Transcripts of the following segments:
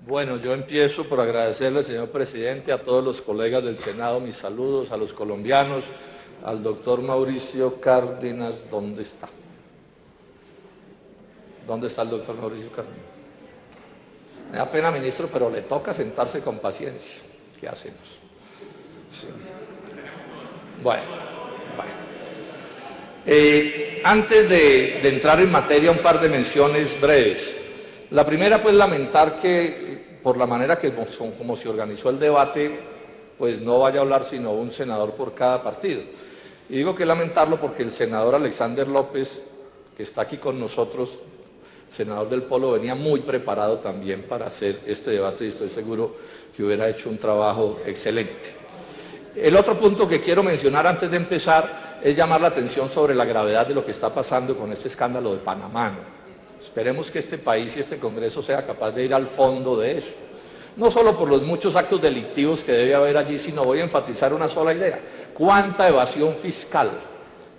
Bueno, yo empiezo por agradecerle, señor presidente, a todos los colegas del Senado, mis saludos, a los colombianos, al doctor Mauricio Cárdenas. ¿Dónde está? ¿Dónde está el doctor Mauricio Cárdenas? Me da pena, ministro, pero le toca sentarse con paciencia. ¿Qué hacemos? Sí. Bueno. Antes de entrar en materia, un par de menciones breves. La primera, pues, lamentar que por la manera como se organizó el debate, pues no vaya a hablar sino un senador por cada partido. Y digo que lamentarlo porque el senador Alexander López, que está aquí con nosotros, senador del Polo, venía muy preparado también para hacer este debate y estoy seguro que hubiera hecho un trabajo excelente. El otro punto que quiero mencionar antes de empezar es llamar la atención sobre la gravedad de lo que está pasando con este escándalo de Panamá, ¿no? Esperemos que este país y este Congreso sea capaz de ir al fondo de eso. No solo por los muchos actos delictivos que debe haber allí, sino voy a enfatizar una sola idea. ¿Cuánta evasión fiscal?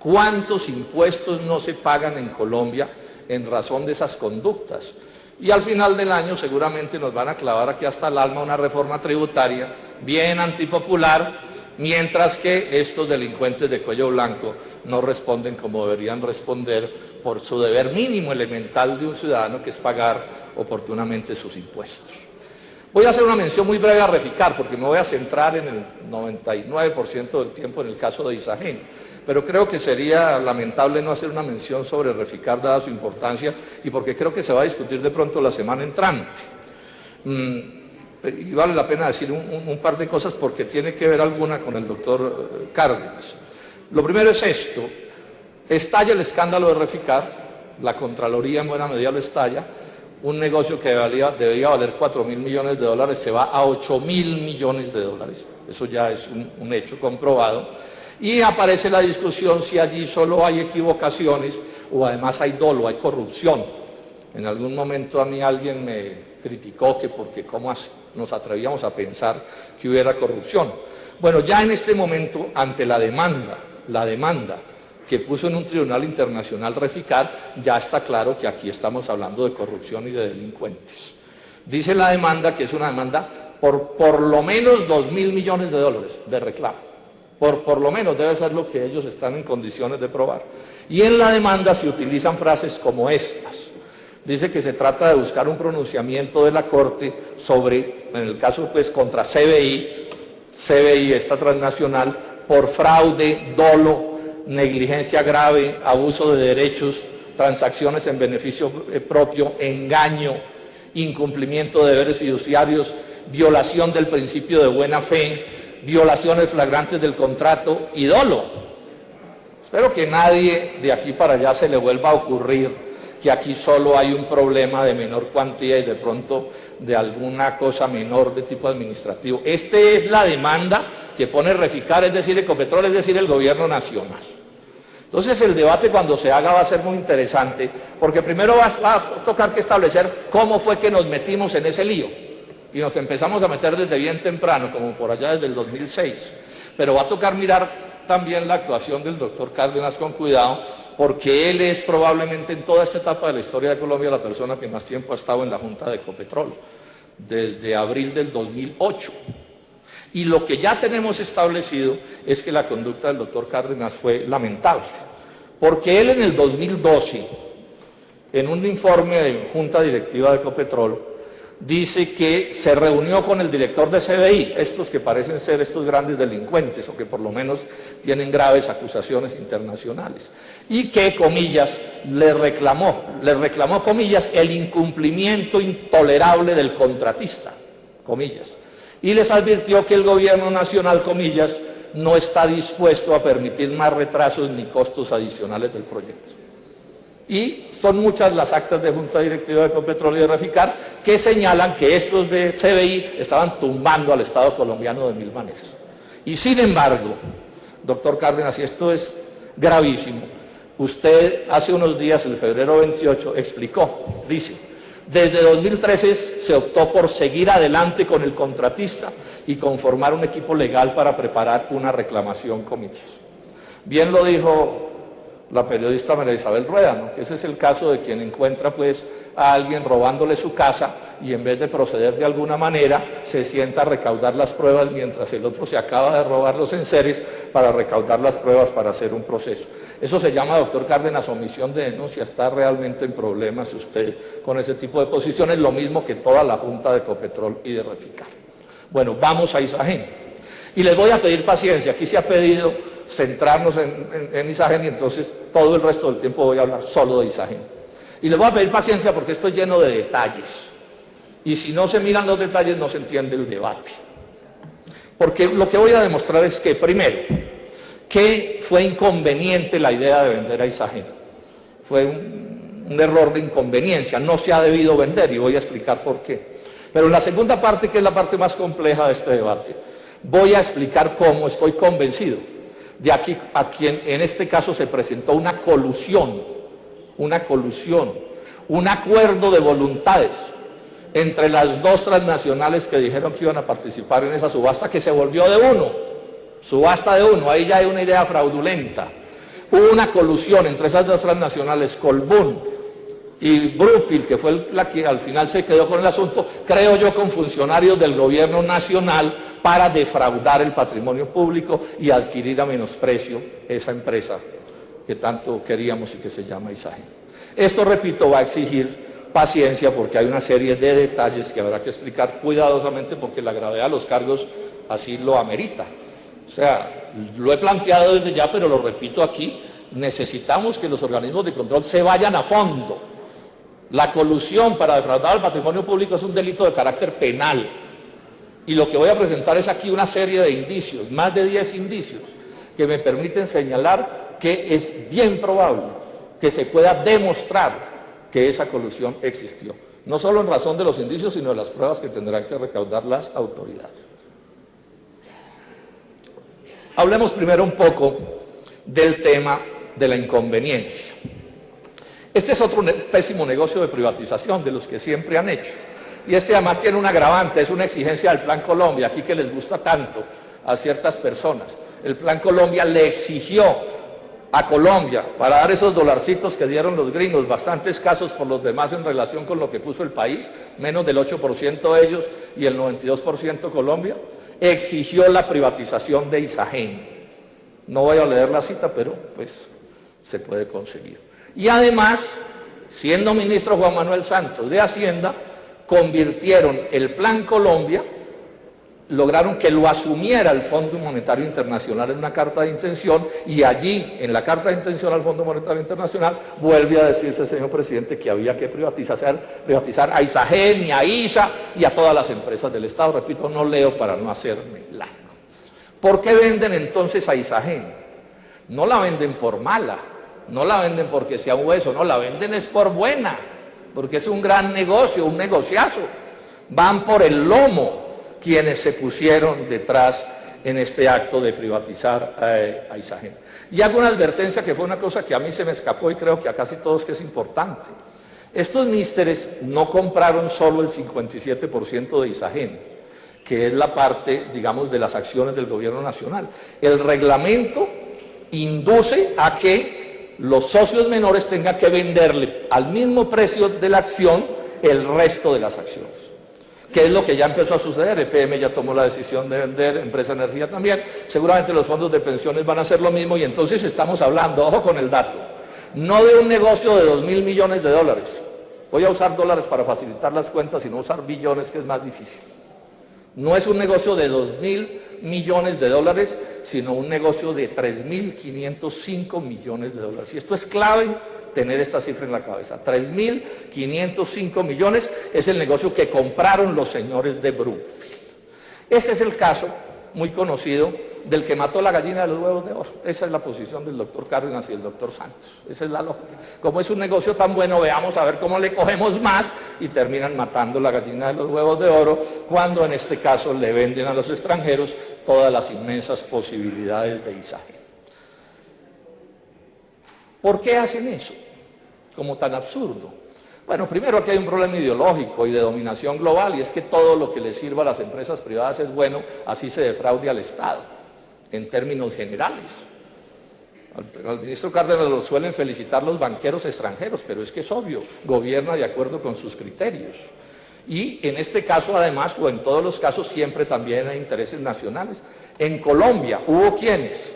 ¿Cuántos impuestos no se pagan en Colombia en razón de esas conductas? Y al final del año seguramente nos van a clavar aquí hasta el alma una reforma tributaria bien antipopular, mientras que estos delincuentes de cuello blanco no responden como deberían responder por su deber mínimo elemental de un ciudadano, que es pagar oportunamente sus impuestos. Voy a hacer una mención muy breve a Reficar, porque me voy a centrar en el 99% del tiempo en el caso de Isagen, pero creo que sería lamentable no hacer una mención sobre Reficar dada su importancia y porque creo que se va a discutir de pronto la semana entrante. Y vale la pena decir un par de cosas porque tiene que ver alguna con el doctor Cárdenas. Lo primero es esto: estalla el escándalo de Reficar, la Contraloría en buena medida lo estalla, un negocio que debía valer 4.000 millones de dólares se va a 8.000 millones de dólares, eso ya es un hecho comprobado, y aparece la discusión si allí solo hay equivocaciones o además hay dolo, hay corrupción. En algún momento a mí alguien me criticó que porque cómo nos atrevíamos a pensar que hubiera corrupción. Bueno, ya en este momento, ante la demanda que puso en un tribunal internacional Reficar, ya está claro que aquí estamos hablando de corrupción y de delincuentes. Dice la demanda que es una demanda por lo menos 2.000 millones de dólares de reclamo. Por lo menos debe ser lo que ellos están en condiciones de probar. Y en la demanda se utilizan frases como estas. Dice que se trata de buscar un pronunciamiento de la Corte sobre, en el caso pues contra CBI, esta transnacional, por fraude, dolo, negligencia grave, abuso de derechos, transacciones en beneficio propio, engaño, incumplimiento de deberes fiduciarios, violación del principio de buena fe, violaciones flagrantes del contrato y dolo. Espero que nadie de aquí para allá se le vuelva a ocurrir que aquí solo hay un problema de menor cuantía y de pronto de alguna cosa menor de tipo administrativo. Esta es la demanda que pone Reficar, es decir, Ecopetrol, es decir, el gobierno nacional. Entonces el debate cuando se haga va a ser muy interesante, porque primero va a tocar que establecer cómo fue que nos metimos en ese lío. Y nos empezamos a meter desde bien temprano, como por allá desde el 2006. Pero va a tocar mirar también la actuación del doctor Cárdenas con cuidado, porque él es probablemente en toda esta etapa de la historia de Colombia la persona que más tiempo ha estado en la Junta de Ecopetrol, desde abril del 2008. Y lo que ya tenemos establecido es que la conducta del doctor Cárdenas fue lamentable, porque él en el 2012, en un informe de Junta Directiva de Ecopetrol, dice que se reunió con el director de CBI, estos que parecen ser estos grandes delincuentes o que por lo menos tienen graves acusaciones internacionales, y que, comillas, le reclamó, comillas, el incumplimiento intolerable del contratista, comillas, y les advirtió que el gobierno nacional, comillas, no está dispuesto a permitir más retrasos ni costos adicionales del proyecto. Y son muchas las actas de Junta Directiva de Ecopetrol y de Reficar que señalan que estos de CBI estaban tumbando al Estado colombiano de mil maneras. Y sin embargo, doctor Cárdenas, y esto es gravísimo, usted hace unos días, el febrero 28, explicó, dice, desde 2013 se optó por seguir adelante con el contratista y conformar un equipo legal para preparar una reclamación, comillas. Bien lo dijo la periodista María Isabel Rueda, que ese es el caso de quien encuentra pues a alguien robándole su casa y en vez de proceder de alguna manera se sienta a recaudar las pruebas mientras el otro se acaba de robar los enseres para recaudar las pruebas para hacer un proceso. Eso se llama, doctor Cárdenas, omisión de denuncia. Está realmente en problemas usted con ese tipo de posiciones, lo mismo que toda la Junta de Ecopetrol y de Reficar. Bueno, vamos a Isagen. Y les voy a pedir paciencia. Aquí se ha pedido centrarnos en Isagen y entonces todo el resto del tiempo voy a hablar solo de Isagen. Y les voy a pedir paciencia porque esto es lleno de detalles. Y si no se miran los detalles no se entiende el debate. Porque lo que voy a demostrar es que, primero, que fue inconveniente la idea de vender a Isagen. Fue un error de inconveniencia, no se ha debido vender y voy a explicar por qué. Pero en la segunda parte, que es la parte más compleja de este debate, voy a explicar cómo estoy convencido de aquí a quien en este caso se presentó una colusión, un acuerdo de voluntades entre las dos transnacionales que dijeron que iban a participar en esa subasta que se volvió de uno, subasta de uno, ahí ya hay una idea fraudulenta. Hubo una colusión entre esas dos transnacionales, Colbún y Brookfield, que fue la que al final se quedó con el asunto, creo yo, con funcionarios del gobierno nacional para defraudar el patrimonio público y adquirir a menosprecio esa empresa que tanto queríamos y que se llama Isagen. Esto, repito, va a exigir paciencia porque hay una serie de detalles que habrá que explicar cuidadosamente porque la gravedad de los cargos así lo amerita. O sea, lo he planteado desde ya, pero lo repito aquí, necesitamos que los organismos de control se vayan a fondo. La colusión para defraudar el patrimonio público es un delito de carácter penal. Y lo que voy a presentar es aquí una serie de indicios, más de 10 indicios, que me permiten señalar que es bien probable que se pueda demostrar que esa colusión existió. No solo en razón de los indicios, sino de las pruebas que tendrán que recaudar las autoridades. Hablemos primero un poco del tema de la inconveniencia. Este es otro pésimo negocio de privatización de los que siempre han hecho. Y este además tiene un agravante, es una exigencia del Plan Colombia, aquí que les gusta tanto a ciertas personas. El Plan Colombia le exigió a Colombia para dar esos dolarcitos que dieron los gringos, bastante escasos por los demás en relación con lo que puso el país, menos del 8% ellos y el 92% Colombia, exigió la privatización de Isagen. No voy a leer la cita, pero pues se puede conseguir. Y además, siendo ministro Juan Manuel Santos de Hacienda, convirtieron el Plan Colombia, lograron que lo asumiera el Fondo Monetario Internacional en una carta de intención y allí, en la carta de intención al Fondo Monetario Internacional, vuelve a decirse, señor presidente, que había que privatizar a Isagen y a ISA y a todas las empresas del Estado. Repito, no leo para no hacerme largo. ¿Por qué venden entonces a Isagen? No la venden por mala, no la venden porque sea un hueso, no, la venden es por buena, porque es un gran negocio, un negociazo. Van por el lomo quienes se pusieron detrás en este acto de privatizar a Isagen. Y hago una advertencia que fue una cosa que a mí se me escapó y creo que a casi todos que es importante. Estos místeres no compraron solo el 57% de Isagen, que es la parte, digamos, de las acciones del gobierno nacional. El reglamento induce a que los socios menores tengan que venderle al mismo precio de la acción el resto de las acciones. ¿Qué es lo que ya empezó a suceder? EPM ya tomó la decisión de vender, Empresa Energía también, seguramente los fondos de pensiones van a hacer lo mismo y entonces estamos hablando, ojo con el dato, no de un negocio de 2.000 millones de dólares, voy a usar dólares para facilitar las cuentas y no usar billones que es más difícil. No es un negocio de 2.000 millones de dólares, sino un negocio de 3.505 millones de dólares. Y esto es clave tener esta cifra en la cabeza. 3.505 millones es el negocio que compraron los señores de Brookfield. Ese es el caso muy conocido del que mató la gallina de los huevos de oro. Esa es la posición del doctor Cárdenas y del doctor Santos. Esa es la lógica. Como es un negocio tan bueno, veamos a ver cómo le cogemos más y terminan matando la gallina de los huevos de oro, cuando en este caso le venden a los extranjeros todas las inmensas posibilidades de Isagen. ¿Por qué hacen eso? Como tan absurdo. Bueno, primero aquí hay un problema ideológico y de dominación global, y es que todo lo que le sirva a las empresas privadas es bueno, así se defraude al Estado, en términos generales. Al ministro Cárdenas lo suelen felicitar los banqueros extranjeros, pero es que es obvio, gobierna de acuerdo con sus criterios. Y en este caso, además, o en todos los casos, siempre también hay intereses nacionales. En Colombia hubo quienes,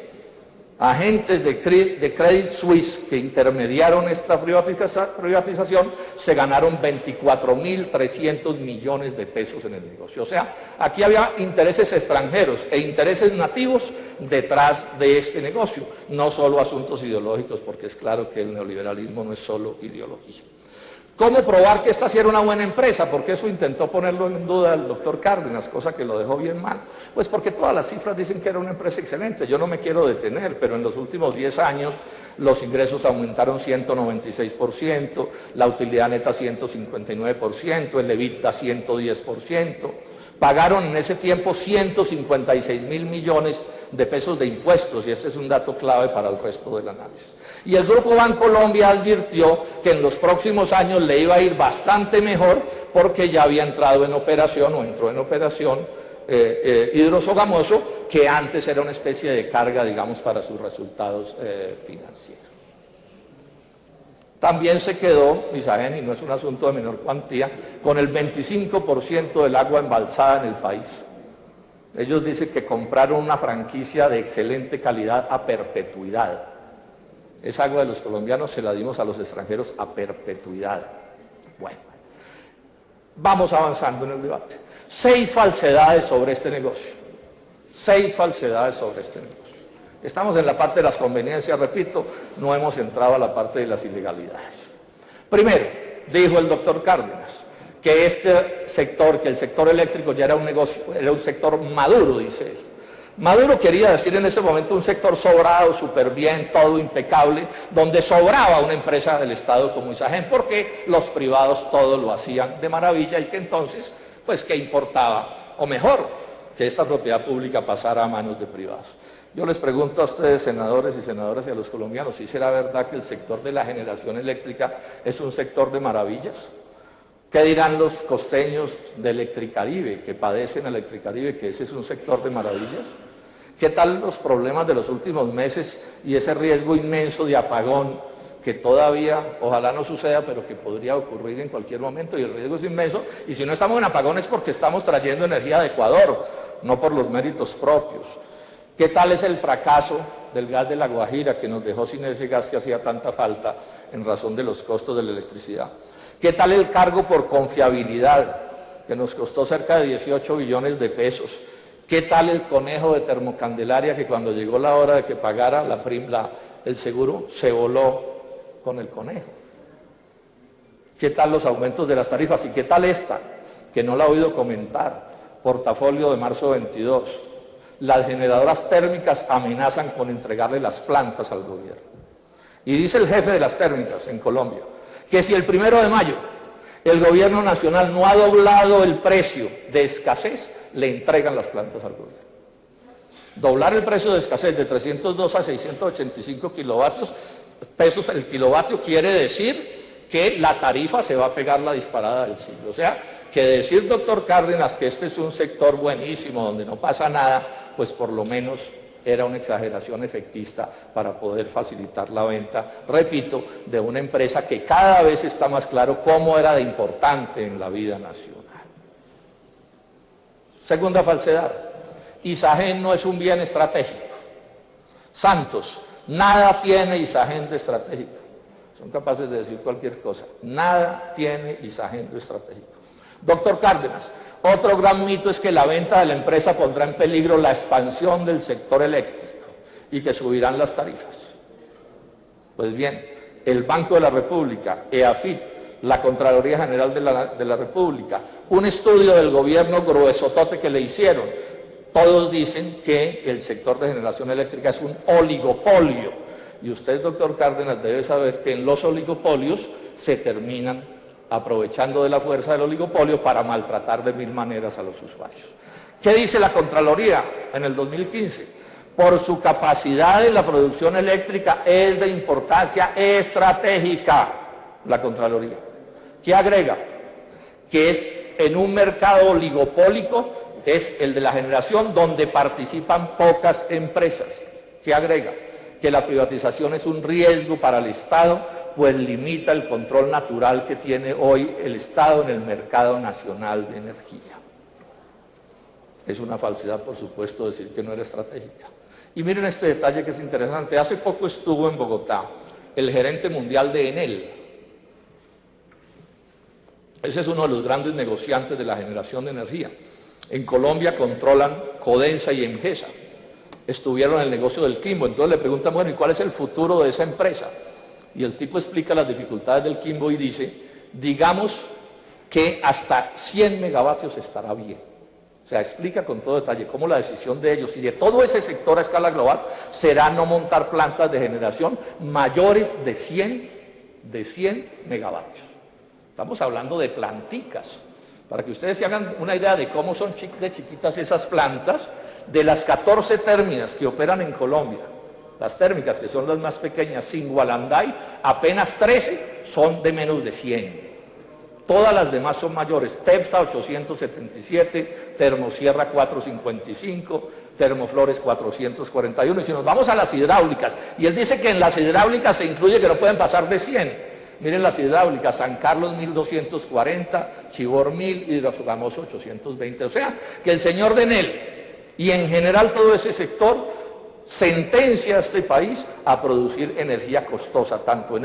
agentes de Credit Suisse que intermediaron esta privatización, se ganaron 24.300 millones de pesos en el negocio. O sea, aquí había intereses extranjeros e intereses nativos detrás de este negocio, no solo asuntos ideológicos, porque es claro que el neoliberalismo no es solo ideología. ¿Cómo probar que esta sí era una buena empresa? Porque eso intentó ponerlo en duda el doctor Cárdenas, cosa que lo dejó bien mal. Pues porque todas las cifras dicen que era una empresa excelente. Yo no me quiero detener, pero en los últimos 10 años los ingresos aumentaron 196%, la utilidad neta 159%, el EBITDA 110%. Pagaron en ese tiempo 156.000 millones de pesos de impuestos, y este es un dato clave para el resto del análisis. Y el Grupo Bancolombia advirtió que en los próximos años le iba a ir bastante mejor porque ya había entrado en operación, o entró en operación, Hidrosogamoso, que antes era una especie de carga, digamos, para sus resultados financieros. También se quedó Isagen, y no es un asunto de menor cuantía, con el 25% del agua embalsada en el país. Ellos dicen que compraron una franquicia de excelente calidad a perpetuidad. Esa agua de los colombianos se la dimos a los extranjeros a perpetuidad. Bueno, vamos avanzando en el debate. 6 falsedades sobre este negocio. 6 falsedades sobre este negocio. Estamos en la parte de las conveniencias, repito, no hemos entrado a la parte de las ilegalidades. Primero, dijo el doctor Cárdenas, que este sector, que el sector eléctrico ya era un negocio, era un sector maduro, dice él. Maduro quería decir en ese momento un sector sobrado, súper bien, todo impecable, donde sobraba una empresa del Estado como Isagen, porque los privados todo lo hacían de maravilla y que entonces, pues, ¿qué importaba? O mejor, que esta propiedad pública pasara a manos de privados. Yo les pregunto a ustedes, senadores y senadoras, y a los colombianos, ¿sí será verdad que el sector de la generación eléctrica es un sector de maravillas? ¿Qué dirán los costeños de Electricaribe, que padecen Electricaribe, que ese es un sector de maravillas? ¿Qué tal los problemas de los últimos meses y ese riesgo inmenso de apagón que todavía, ojalá no suceda, pero que podría ocurrir en cualquier momento, y el riesgo es inmenso? Y si no estamos en apagón es porque estamos trayendo energía de Ecuador, no por los méritos propios. ¿Qué tal es el fracaso del gas de La Guajira, que nos dejó sin ese gas que hacía tanta falta en razón de los costos de la electricidad? ¿Qué tal el cargo por confiabilidad, que nos costó cerca de 18 billones de pesos? ¿Qué tal el conejo de Termocandelaria, que cuando llegó la hora de que pagara el seguro, se voló con el conejo? ¿Qué tal los aumentos de las tarifas? ¿Y qué tal esta, que no la he oído comentar, portafolio de marzo 22? Las generadoras térmicas amenazan con entregarle las plantas al gobierno. Y dice el jefe de las térmicas en Colombia, que si el 1 de mayo el gobierno nacional no ha doblado el precio de escasez, le entregan las plantas al gobierno. Doblar el precio de escasez de 302 a 685 kilovatios pesos el kilovatio quiere decir que la tarifa se va a pegar la disparada del siglo. O sea, que decir, doctor Cárdenas, que este es un sector buenísimo, donde no pasa nada, pues por lo menos era una exageración efectista para poder facilitar la venta, repito, de una empresa que cada vez está más claro cómo era de importante en la vida nacional. Segunda falsedad, Isagen no es un bien estratégico. Santos, nada tiene Isagen de estratégico. Son capaces de decir cualquier cosa. Nada tiene Isagen de estratégico. Doctor Cárdenas, otro gran mito es que la venta de la empresa pondrá en peligro la expansión del sector eléctrico y que subirán las tarifas. Pues bien, el Banco de la República, EAFIT, la Contraloría General de la República, un estudio del gobierno gruesotote que le hicieron, todos dicen que el sector de generación eléctrica es un oligopolio. Y usted, doctor Cárdenas, debe saber que en los oligopolios se terminan aprovechando de la fuerza del oligopolio para maltratar de 1000 maneras a los usuarios. ¿Qué dice la Contraloría en el 2015? Por su capacidad en la producción eléctrica es de importancia estratégica la Contraloría. ¿Qué agrega? Que es en un mercado oligopólico, es el de la generación donde participan pocas empresas. ¿Qué agrega? que la privatización es un riesgo para el Estado, pues limita el control natural que tiene hoy el Estado en el mercado nacional de energía. Es una falsedad, por supuesto, decir que no era estratégica. Y miren este detalle que es interesante. Hace poco estuvo en Bogotá el gerente mundial de Enel. Ese es uno de los grandes negociantes de la generación de energía. En Colombia controlan Codensa y Engesa. Estuvieron en el negocio del Quimbo. Entonces le preguntan, bueno, ¿y cuál es el futuro de esa empresa? Y el tipo explica las dificultades del Quimbo y dice, digamos que hasta 100 megavatios estará bien. O sea, explica con todo detalle cómo la decisión de ellos y de todo ese sector a escala global será no montar plantas de generación mayores de 100 megavatios. Estamos hablando de planticas. Para que ustedes se hagan una idea de cómo son de chiquitas esas plantas, de las 14 térmicas que operan en Colombia, las térmicas que son las más pequeñas, sin Gualanday, apenas 13 son de menos de 100. Todas las demás son mayores, Tepsa 877, Termosierra 455, Termoflores 441, y si nos vamos a las hidráulicas, y él dice que en las hidráulicas se incluye que no pueden pasar de 100, miren las hidráulicas, San Carlos 1240, Chivor 1000, Hidrosogamoso 820, o sea, que el señor de Enel, y en general todo ese sector, sentencia a este país a producir energía costosa, tanto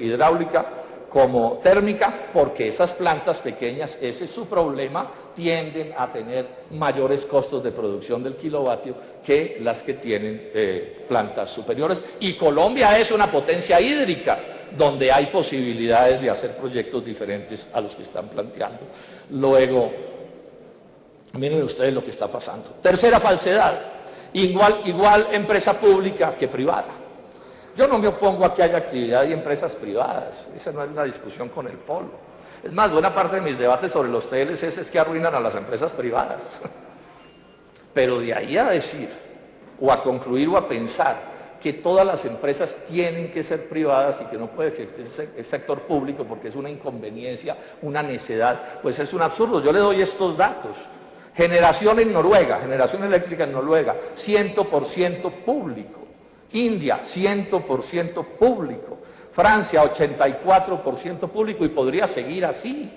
hidráulica, como térmica, porque esas plantas pequeñas, ese es su problema, tienden a tener mayores costos de producción del kilovatio que las que tienen plantas superiores. Y Colombia es una potencia hídrica, donde hay posibilidades de hacer proyectos diferentes a los que están planteando. Luego, miren ustedes lo que está pasando. Tercera falsedad, igual empresa pública que privada. Yo no me opongo a que haya actividad y empresas privadas, esa no es una discusión con el polo. Es más, buena parte de mis debates sobre los TLCs es que arruinan a las empresas privadas. Pero de ahí a decir, o a concluir o a pensar que todas las empresas tienen que ser privadas y que no puede existir el sector público porque es una inconveniencia, una necedad, pues es un absurdo. Yo le doy estos datos. Generación en Noruega, generación eléctrica en Noruega, 100% público. India, 100% público. Francia, 84% público, y podría seguir así.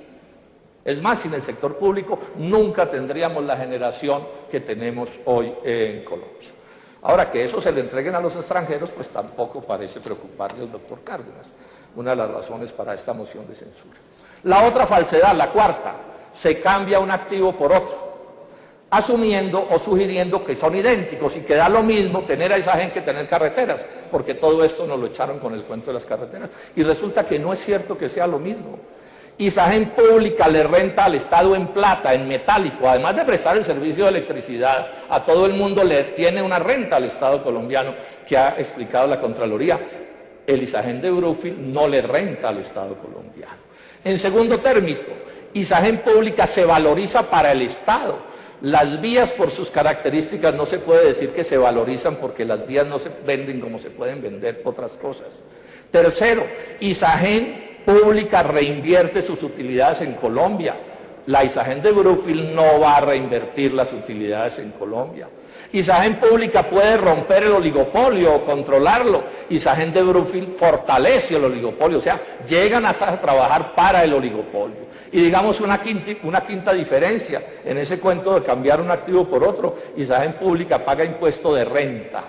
Es más, sin el sector público nunca tendríamos la generación que tenemos hoy en Colombia. Ahora, que eso se le entreguen a los extranjeros, pues tampoco parece preocuparle al doctor Cárdenas. Una de las razones para esta moción de censura. La otra falsedad, la cuarta, se cambia un activo por otro, asumiendo o sugiriendo que son idénticos y que da lo mismo tener a Isagen que tener carreteras, porque todo esto nos lo echaron con el cuento de las carreteras, y resulta que no es cierto que sea lo mismo. Isagen Pública le renta al Estado en plata, en metálico, además de prestar el servicio de electricidad, a todo el mundo le tiene una renta al Estado colombiano, que ha explicado la Contraloría. El Isagen de Brookfield no le renta al Estado colombiano. En segundo término, Isagen Pública se valoriza para el Estado. Las vías, por sus características, no se puede decir que se valorizan porque las vías no se venden como se pueden vender otras cosas. Tercero, Isagen Pública reinvierte sus utilidades en Colombia. La Isagen de Brookfield no va a reinvertir las utilidades en Colombia. Isagen Pública puede romper el oligopolio o controlarlo. Isagen de Brookfield fortalece el oligopolio, o sea, llegan hasta a trabajar para el oligopolio. Y digamos una quinta diferencia en ese cuento de cambiar un activo por otro, Isagen Pública paga impuesto de renta,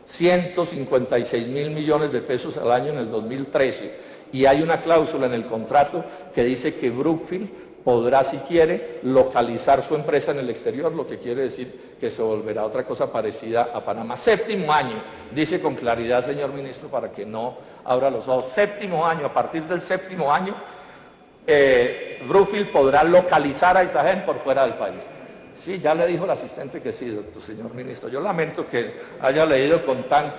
156.000 millones de pesos al año en el 2013, y hay una cláusula en el contrato que dice que Brookfield podrá, si quiere, localizar su empresa en el exterior, lo que quiere decir que se volverá otra cosa parecida a Panamá. Séptimo año, dice con claridad, señor ministro, para que no abra los ojos, séptimo año, a partir del séptimo año, Brookfield podrá localizar a Isagen por fuera del país. Sí, ya le dijo el asistente que sí, doctor, señor ministro. Yo lamento que haya leído con tan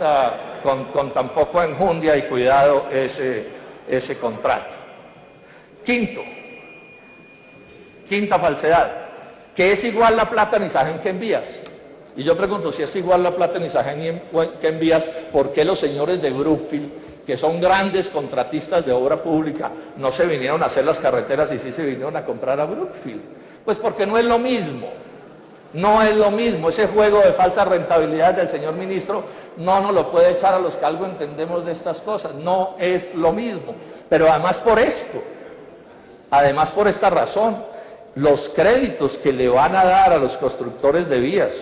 poco enjundia y cuidado ese contrato. Quinta falsedad, que es igual la plata en Isagen que en vías. Y yo pregunto, si es igual la plata en Isagen que en vías, ¿por qué los señores de Brookfield, que son grandes contratistas de obra pública, no se vinieron a hacer las carreteras y sí se vinieron a comprar a Brookfield? Pues porque no es lo mismo. No es lo mismo, ese juego de falsa rentabilidad del señor ministro no nos lo puede echar a los que algo entendemos de estas cosas, no es lo mismo. Pero además por esto, además por esta razón, los créditos que le van a dar a los constructores de vías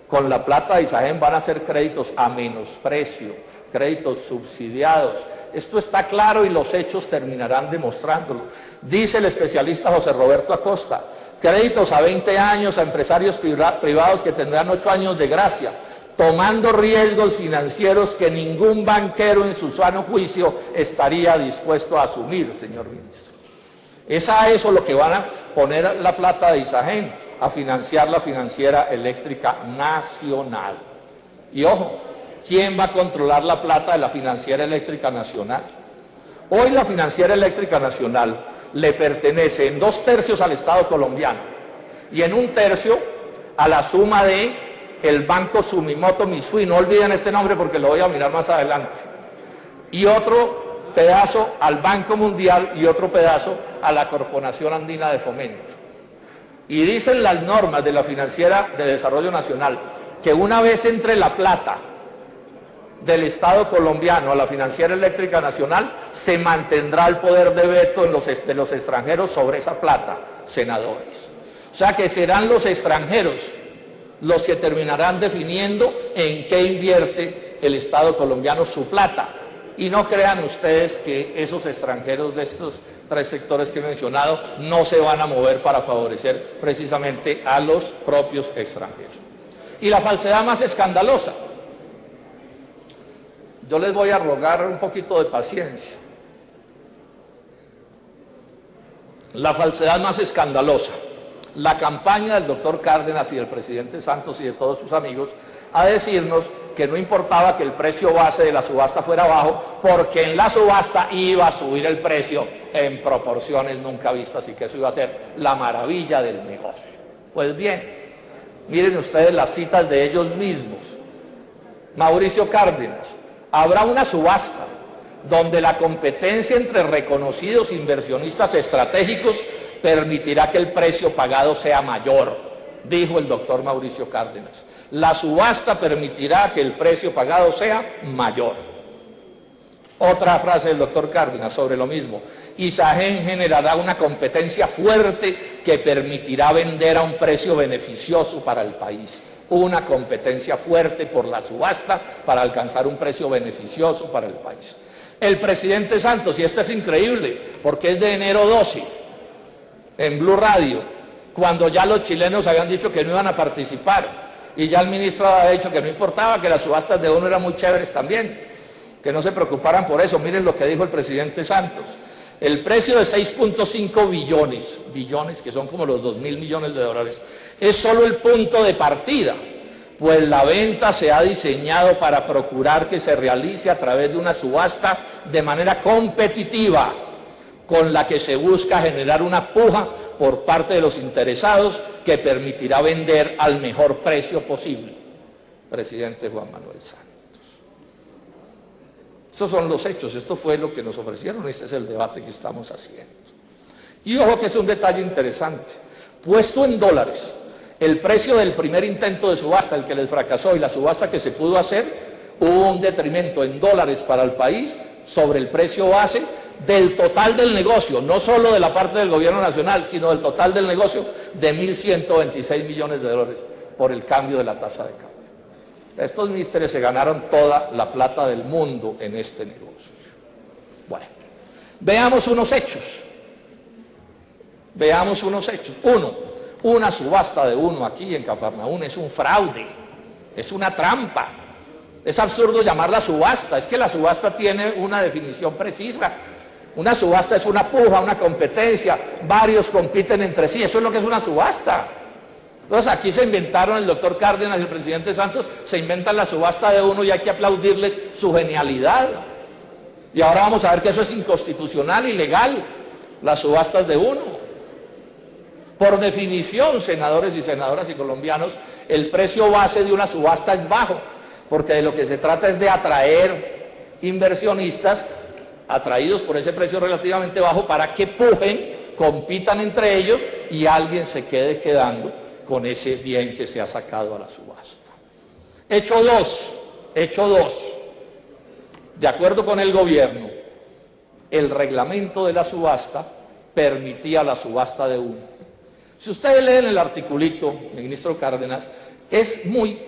con la plata de Isagen van a ser créditos a menosprecio, créditos subsidiados. Esto está claro y los hechos terminarán demostrándolo. Dice el especialista José Roberto Acosta, créditos a 20 años a empresarios privados que tendrán 8 años de gracia, tomando riesgos financieros que ningún banquero en su sano juicio estaría dispuesto a asumir, señor ministro. Es a eso lo que van a poner la plata de Isagen, a financiar la financiera eléctrica nacional. Y ojo, ¿quién va a controlar la plata de la financiera eléctrica nacional? Hoy la financiera eléctrica nacional le pertenece en 2/3 al Estado colombiano y en 1/3 a la suma de el Banco Sumitomo Mitsui, no olviden este nombre porque lo voy a mirar más adelante, y otro pedazo al Banco Mundial y otro pedazo a la Corporación Andina de Fomento. Y dicen las normas de la Financiera de Desarrollo Nacional que una vez entre la plata del Estado colombiano a la Financiera Eléctrica Nacional, se mantendrá el poder de veto de los extranjeros sobre esa plata, senadores. O sea que serán los extranjeros los que terminarán definiendo en qué invierte el Estado colombiano su plata. Y no crean ustedes que esos extranjeros de estos 3 sectores que he mencionado no se van a mover para favorecer precisamente a los propios extranjeros. Y la falsedad más escandalosa. Yo les voy a rogar un poquito de paciencia. La falsedad más escandalosa. La campaña del doctor Cárdenas y del presidente Santos y de todos sus amigos a decirnos que no importaba que el precio base de la subasta fuera bajo, porque en la subasta iba a subir el precio en proporciones nunca vistas y que eso iba a ser la maravilla del negocio. Pues bien, miren ustedes las citas de ellos mismos. Mauricio Cárdenas: habrá una subasta donde la competencia entre reconocidos inversionistas estratégicos permitirá que el precio pagado sea mayor, dijo el doctor Mauricio Cárdenas. La subasta permitirá que el precio pagado sea mayor. Otra frase del doctor Cárdenas sobre lo mismo: Isagen generará una competencia fuerte que permitirá vender a un precio beneficioso para el país. Una competencia fuerte por la subasta para alcanzar un precio beneficioso para el país. El presidente Santos, y esto es increíble porque es de enero 12, en Blue Radio, cuando ya los chilenos habían dicho que no iban a participar, y ya el ministro había dicho que no importaba, que las subastas de ONU eran muy chéveres también, que no se preocuparan por eso. Miren lo que dijo el presidente Santos: el precio de 6.5 billones, que son como los 2.000 millones de dólares, es solo el punto de partida, pues la venta se ha diseñado para procurar que se realice a través de una subasta de manera competitiva, con la que se busca generar una puja por parte de los interesados que permitirá vender al mejor precio posible. Presidente Juan Manuel Santos. Estos son los hechos, esto fue lo que nos ofrecieron, este es el debate que estamos haciendo. Y ojo que es un detalle interesante, puesto en dólares, el precio del primer intento de subasta, el que les fracasó, y la subasta que se pudo hacer, hubo un detrimento en dólares para el país sobre el precio base del total del negocio, no solo de la parte del gobierno nacional, sino del total del negocio, de 1.126 millones de dólares por el cambio de la tasa de cambio. Estos místeres se ganaron toda la plata del mundo en este negocio. Bueno, veamos unos hechos. Veamos unos hechos. Uno, una subasta de uno aquí en Cafarnaún es un fraude, es una trampa. Es absurdo llamarla subasta, es que la subasta tiene una definición precisa. Una subasta es una puja, una competencia, varios compiten entre sí, eso es lo que es una subasta. Entonces aquí se inventaron, el doctor Cárdenas y el presidente Santos se inventan la subasta de uno y hay que aplaudirles su genialidad. Y ahora vamos a ver que eso es inconstitucional, ilegal, las subastas de uno. Por definición, senadores y senadoras y colombianos, el precio base de una subasta es bajo, porque de lo que se trata es de atraer inversionistas atraídos por ese precio relativamente bajo para que pujen, compitan entre ellos y alguien se quede quedando con ese bien que se ha sacado a la subasta. Hecho 2, de acuerdo con el gobierno, el reglamento de la subasta permitía la subasta de uno. Si ustedes leen el articulito, ministro Cárdenas, es muy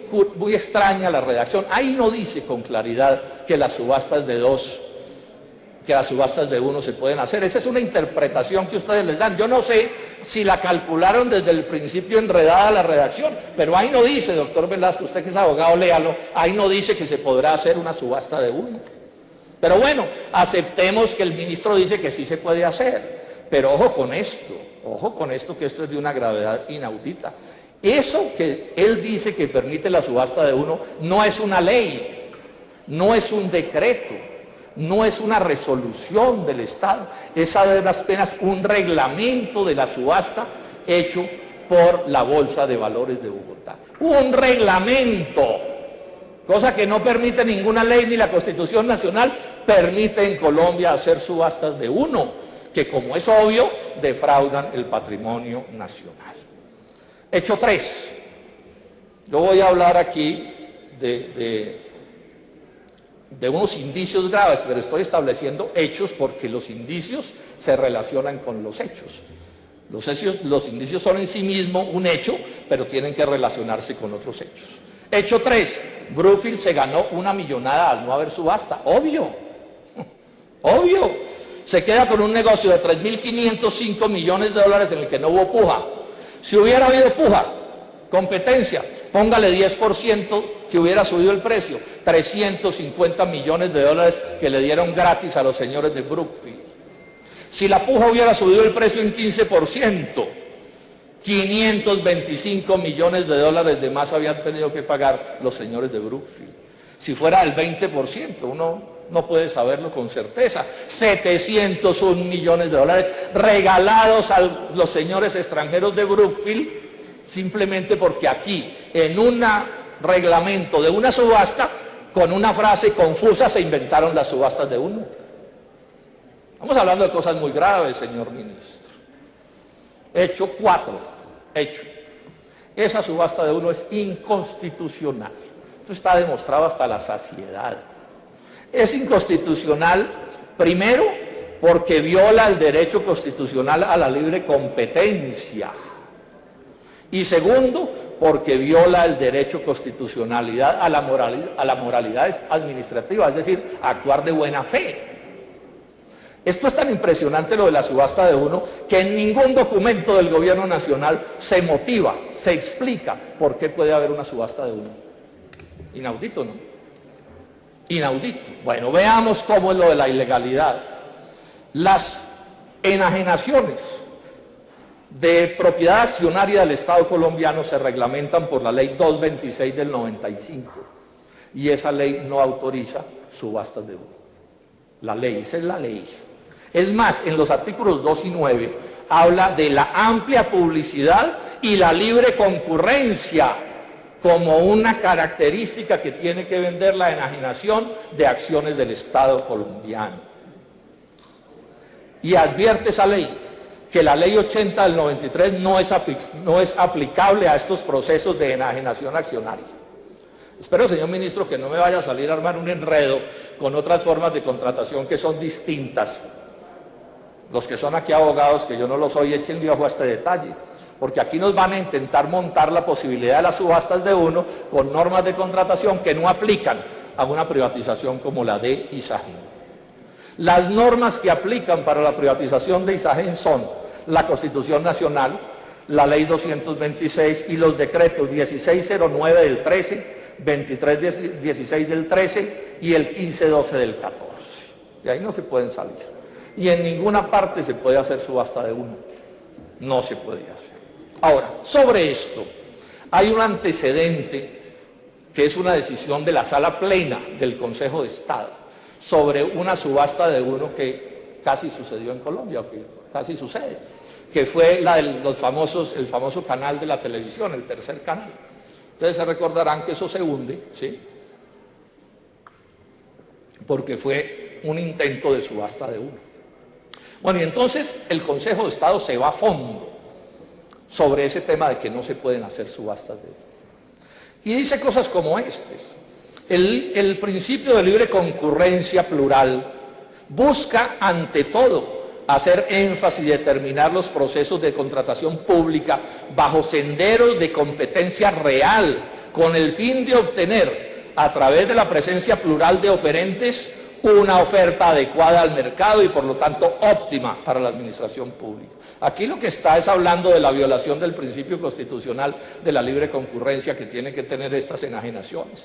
extraña la redacción. Ahí no dice con claridad que las subastas de dos, que las subastas de uno se pueden hacer. Esa es una interpretación que ustedes les dan. Yo no sé si la calcularon desde el principio enredada la redacción, pero ahí no dice, doctor Velasco, usted que es abogado, léalo, ahí no dice que se podrá hacer una subasta de uno. Pero bueno, aceptemos que el ministro dice que sí se puede hacer, pero ojo con esto, que esto es de una gravedad inaudita. Eso que él dice que permite la subasta de uno no es una ley, no es un decreto, no es una resolución del Estado, es apenas un reglamento de la subasta hecho por la Bolsa de Valores de Bogotá. Un reglamento, cosa que no permite ninguna ley ni la Constitución Nacional permite en Colombia hacer subastas de uno, que como es obvio, defraudan el patrimonio nacional. Hecho 3. Yo voy a hablar aquí de unos indicios graves, pero estoy estableciendo hechos porque los indicios se relacionan con los hechos. Los indicios son en sí mismos un hecho, pero tienen que relacionarse con otros hechos. Hecho 3. Brookfield se ganó una millonada al no haber subasta. Obvio. Se queda con un negocio de 3.505 millones de dólares en el que no hubo puja. Si hubiera habido puja, competencia, póngale 10% que hubiera subido el precio, 350 millones de dólares que le dieron gratis a los señores de Brookfield. Si la puja hubiera subido el precio en 15%, 525 millones de dólares de más habían tenido que pagar los señores de Brookfield. Si fuera el 20%, uno no puede saberlo con certeza. 701 millones de dólares regalados a los señores extranjeros de Brookfield, simplemente porque aquí, en un reglamento de una subasta, con una frase confusa se inventaron las subastas de uno. Estamos hablando de cosas muy graves, señor ministro. Hecho 4. Esa subasta de uno es inconstitucional. Esto está demostrado hasta la saciedad. Es inconstitucional, primero, porque viola el derecho constitucional a la libre competencia. Y segundo, porque viola el derecho constitucionalidad a la moralidad administrativa, es decir, actuar de buena fe. Esto es tan impresionante lo de la subasta de uno, que en ningún documento del gobierno nacional se motiva, se explica por qué puede haber una subasta de uno. Inaudito, ¿no? Inaudito. Bueno, veamos cómo es lo de la ilegalidad. Las enajenaciones de propiedad accionaria del Estado colombiano se reglamentan por la Ley 226 del 95 y esa ley no autoriza subastas de uno. La ley, esa es la ley. Es más, en los artículos 2 y 9 habla de la amplia publicidad y la libre concurrencia como una característica que tiene que vender la enajenación de acciones del Estado colombiano. Y advierte esa ley que la ley 80 del 93 no es aplicable a estos procesos de enajenación accionaria. Espero, señor ministro, que no me vaya a salir a armar un enredo con otras formas de contratación que son distintas. Los que son aquí abogados, que yo no lo soy, échenle ojo a este detalle, porque aquí nos van a intentar montar la posibilidad de las subastas de uno con normas de contratación que no aplican a una privatización como la de Isagen. Las normas que aplican para la privatización de Isagen son la Constitución Nacional, la Ley 226 y los decretos 1609 del 13, 2316 del 13 y el 1512 del 14. De ahí no se pueden salir. Y en ninguna parte se puede hacer subasta de uno. No se puede hacer. Ahora, sobre esto, hay un antecedente que es una decisión de la Sala Plena del Consejo de Estado sobre una subasta de uno que casi sucedió en Colombia, o que casi sucede, que fue la de el famoso canal de la televisión, el tercer canal. Ustedes se recordarán que eso se hunde, ¿sí? Porque fue un intento de subasta de uno. Bueno, y entonces el Consejo de Estado se va a fondo sobre ese tema de que no se pueden hacer subastas de deuda. Y dice cosas como estas. El principio de libre concurrencia plural busca ante todo hacer énfasis y determinar los procesos de contratación pública bajo senderos de competencia real, con el fin de obtener, a través de la presencia plural de oferentes, una oferta adecuada al mercado y por lo tanto óptima para la administración pública. Aquí lo que está es hablando de la violación del principio constitucional de la libre concurrencia que tiene que tener estas enajenaciones.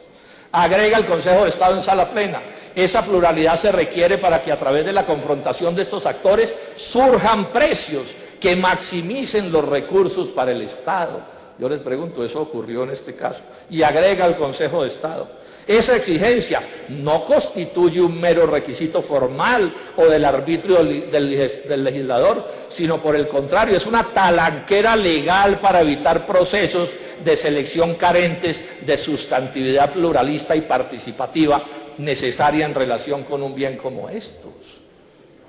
Agrega el Consejo de Estado en sala plena: esa pluralidad se requiere para que a través de la confrontación de estos actores surjan precios que maximicen los recursos para el Estado. Yo les pregunto, ¿eso ocurrió en este caso? Y agrega el Consejo de Estado: esa exigencia no constituye un mero requisito formal o del arbitrio del legislador, sino por el contrario, es una talanquera legal para evitar procesos de selección carentes de sustantividad pluralista y participativa necesaria en relación con un bien como estos.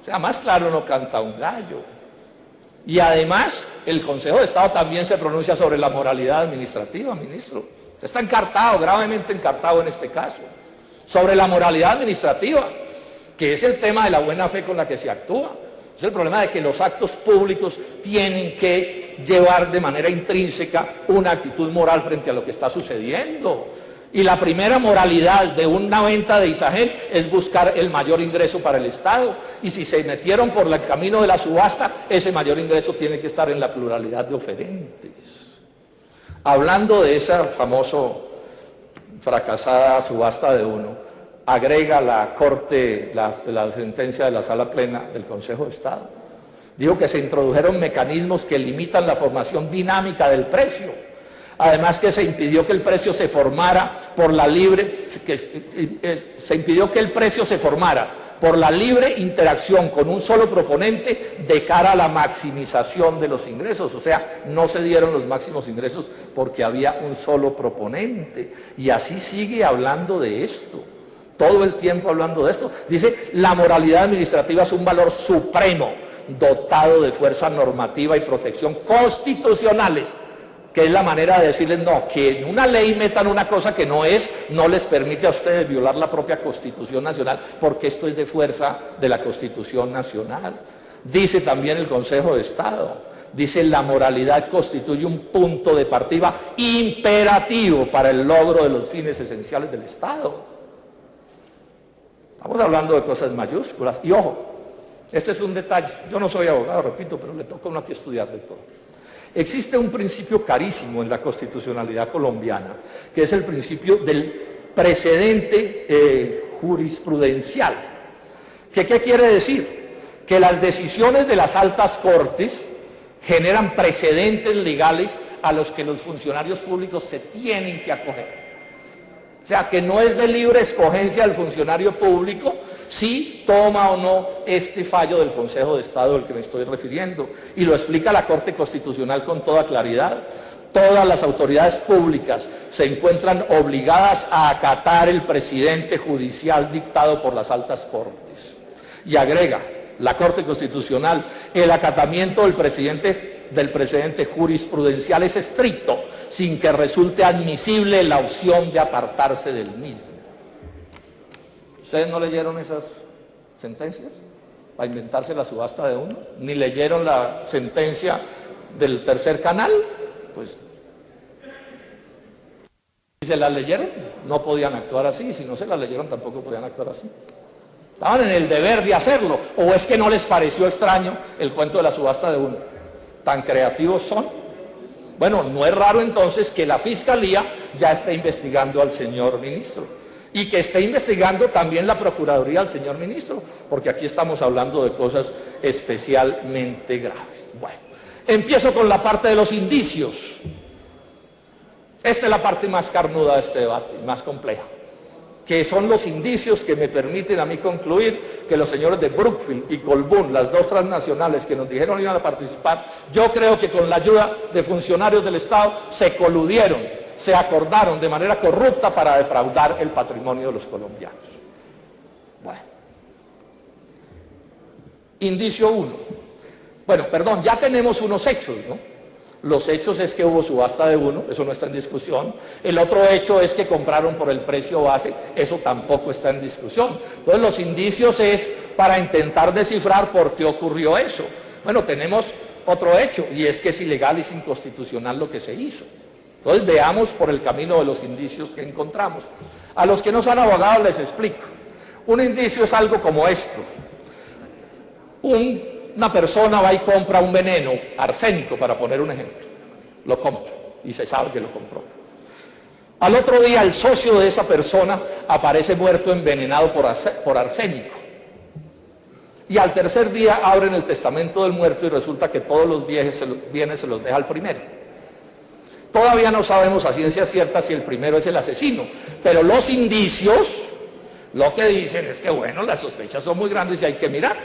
O sea, más claro no canta un gallo. Y además, el Consejo de Estado también se pronuncia sobre la moralidad administrativa, ministro. Usted está encartado, gravemente encartado en este caso, sobre la moralidad administrativa, que es el tema de la buena fe con la que se actúa. Es el problema de que los actos públicos tienen que llevar de manera intrínseca una actitud moral frente a lo que está sucediendo. Y la primera moralidad de una venta de Isagen es buscar el mayor ingreso para el Estado. Y si se metieron por el camino de la subasta, ese mayor ingreso tiene que estar en la pluralidad de oferentes. Hablando de esa fracasada subasta de uno, agrega la Corte, la sentencia de la Sala Plena del Consejo de Estado. Dijo que se introdujeron mecanismos que limitan la formación dinámica del precio. Además que se impidió que el precio se formara por la libre interacción con un solo proponente de cara a la maximización de los ingresos. O sea, no se dieron los máximos ingresos porque había un solo proponente. Y así sigue hablando de esto, todo el tiempo hablando de esto. Dice: la moralidad administrativa es un valor supremo, dotado de fuerza normativa y protección constitucionales, que es la manera de decirles no, que en una ley metan una cosa que no es, no les permite a ustedes violar la propia Constitución Nacional, porque esto es de fuerza de la Constitución Nacional. Dice también el Consejo de Estado, dice: la moralidad constituye un punto de partida imperativo para el logro de los fines esenciales del Estado. Estamos hablando de cosas mayúsculas. Y ojo, este es un detalle, yo no soy abogado, repito, pero le toca a uno aquí estudiar de todo. Existe un principio carísimo en la constitucionalidad colombiana, que es el principio del precedente jurisprudencial. ¿Qué quiere decir? Que las decisiones de las altas cortes generan precedentes legales a los que los funcionarios públicos se tienen que acoger. O sea, que no es de libre escogencia del funcionario público si toma o no este fallo del Consejo de Estado al que me estoy refiriendo. Y lo explica la Corte Constitucional con toda claridad. Todas las autoridades públicas se encuentran obligadas a acatar el precedente judicial dictado por las altas cortes. Y agrega la Corte Constitucional: el acatamiento del precedente jurisprudencial es estricto, sin que resulte admisible la opción de apartarse del mismo. ¿Ustedes no leyeron esas sentencias para inventarse la subasta de uno? ¿Ni leyeron la sentencia del tercer canal? Pues, si se las leyeron, no podían actuar así, y si no se las leyeron, tampoco podían actuar así. Estaban en el deber de hacerlo. ¿O es que no les pareció extraño el cuento de la subasta de uno? ¿Tan creativos son? Bueno, no es raro entonces que la Fiscalía ya esté investigando al señor ministro, y que esté investigando también la Procuraduría al señor ministro, porque aquí estamos hablando de cosas especialmente graves. Bueno, empiezo con la parte de los indicios. Esta es la parte más carnuda de este debate, más compleja, que son los indicios que me permiten a mí concluir que los señores de Brookfield y Colbún, las dos transnacionales que nos dijeron iban a participar, yo creo que con la ayuda de funcionarios del Estado se coludieron, se acordaron de manera corrupta para defraudar el patrimonio de los colombianos. Bueno. Indicio 1. Bueno, perdón, ya tenemos unos hechos, ¿no? Los hechos es que hubo subasta de uno, eso no está en discusión. El otro hecho es que compraron por el precio base, eso tampoco está en discusión. Entonces los indicios es para intentar descifrar por qué ocurrió eso. Bueno, tenemos otro hecho, y es que es ilegal y es inconstitucional lo que se hizo. Entonces veamos por el camino de los indicios que encontramos. A los que no son abogados les explico. Un indicio es algo como esto. Una persona va y compra un veneno, arsénico, para poner un ejemplo. Lo compra y se sabe que lo compró. Al otro día el socio de esa persona aparece muerto envenenado por arsénico. Y al tercer día abren el testamento del muerto y resulta que todos los bienes se los deja al primero. Todavía no sabemos a ciencia cierta si el primero es el asesino, pero los indicios lo que dicen es que, bueno, las sospechas son muy grandes y hay que mirar.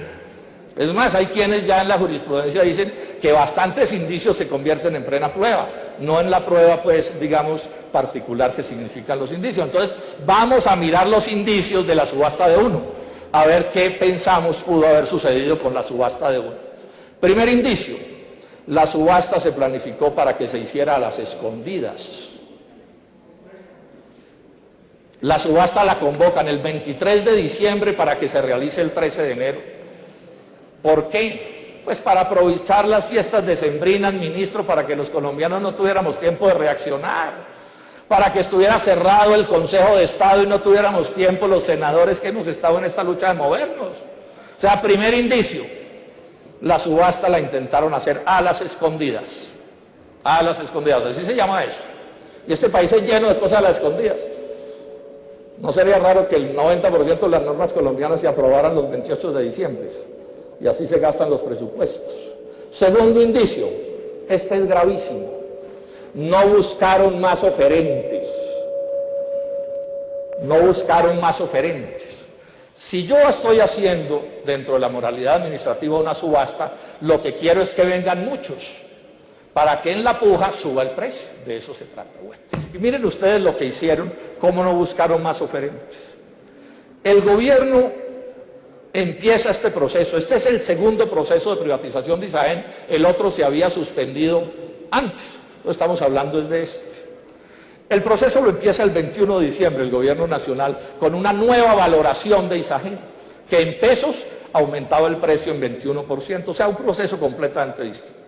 Es más, hay quienes ya en la jurisprudencia dicen que bastantes indicios se convierten en plena prueba, no en la prueba, pues, digamos, particular que significan los indicios. Entonces, vamos a mirar los indicios de la subasta de uno, a ver qué pensamos pudo haber sucedido con la subasta de uno. Primer indicio, la subasta se planificó para que se hiciera a las escondidas. La subasta la convocan el 23 de diciembre para que se realice el 13 de enero. ¿Por qué? Pues para aprovechar las fiestas decembrinas, ministro, para que los colombianos no tuviéramos tiempo de reaccionar, para que estuviera cerrado el Consejo de Estado y no tuviéramos tiempo los senadores que hemos estado en esta lucha de movernos. O sea, primer indicio, la subasta la intentaron hacer a las escondidas. A las escondidas, así se llama eso. Y este país es lleno de cosas a las escondidas. No sería raro que el 90% de las normas colombianas se aprobaran los 28 de diciembre. Y así se gastan los presupuestos. Segundo indicio, este es gravísimo. No buscaron más oferentes. No buscaron más oferentes. Si yo estoy haciendo dentro de la moralidad administrativa una subasta, lo que quiero es que vengan muchos, para que en la puja suba el precio. De eso se trata. Bueno, y miren ustedes lo que hicieron, cómo no buscaron más oferentes. El gobierno empieza este proceso. Este es el segundo proceso de privatización de ISAEN, el otro se había suspendido antes, no estamos hablando desde este. El proceso lo empieza el 21 de diciembre el gobierno nacional con una nueva valoración de ISAGEN, que en pesos aumentaba el precio en 21%, o sea, un proceso completamente distinto.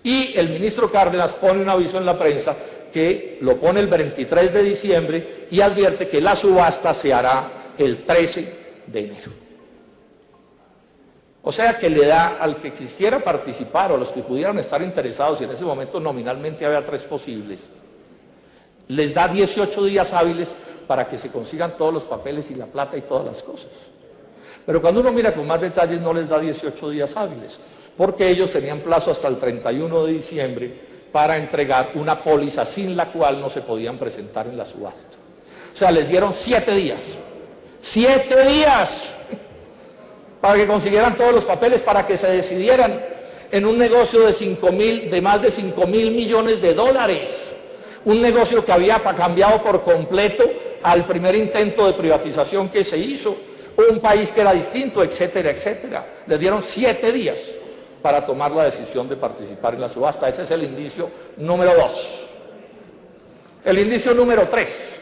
Y el ministro Cárdenas pone un aviso en la prensa que lo pone el 23 de diciembre y advierte que la subasta se hará el 13 de enero. O sea que le da al que quisiera participar o a los que pudieran estar interesados, y en ese momento nominalmente había 3 posibles, les da 18 días hábiles para que se consigan todos los papeles y la plata y todas las cosas. Pero cuando uno mira con más detalles no les da 18 días hábiles, porque ellos tenían plazo hasta el 31 de diciembre para entregar una póliza sin la cual no se podían presentar en la subasta. O sea, les dieron 7 días. ¡7 días! Para que consiguieran todos los papeles, para que se decidieran en un negocio de más de 5.000 millones de dólares. Un negocio que había cambiado por completo al primer intento de privatización que se hizo. Un país que era distinto, etcétera, etcétera. Les dieron 7 días para tomar la decisión de participar en la subasta. Ese es el indicio número 2. El indicio número 3.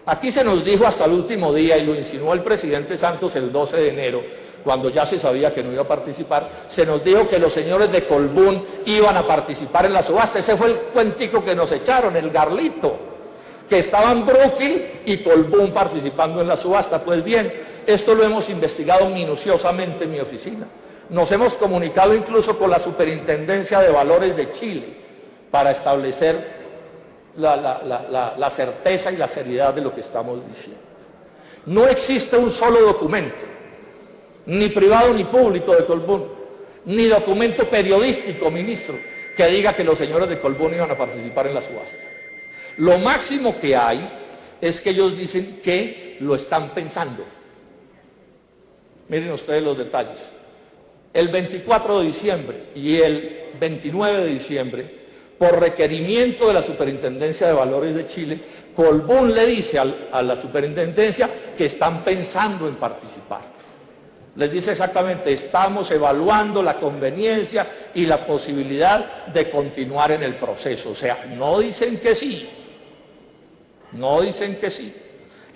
Aquí se nos dijo hasta el último día, y lo insinuó el presidente Santos el 12 de enero, cuando ya se sabía que no iba a participar, se nos dijo que los señores de Colbún iban a participar en la subasta. Ese fue el cuentico que nos echaron, el garlito, que estaban Brookfield y Colbún participando en la subasta. Pues bien, esto lo hemos investigado minuciosamente en mi oficina. Nos hemos comunicado incluso con la Superintendencia de Valores de Chile para establecer la certeza y la seriedad de lo que estamos diciendo. No existe un solo documento, ni privado ni público de Colbún, ni documento periodístico, ministro, que diga que los señores de Colbún iban a participar en la subasta. Lo máximo que hay es que ellos dicen que lo están pensando. Miren ustedes los detalles. El 24 de diciembre y el 29 de diciembre, por requerimiento de la Superintendencia de Valores de Chile, Colbún le dice a la Superintendencia que están pensando en participar. Les dice exactamente, estamos evaluando la conveniencia y la posibilidad de continuar en el proceso. O sea, no dicen que sí, no dicen que sí.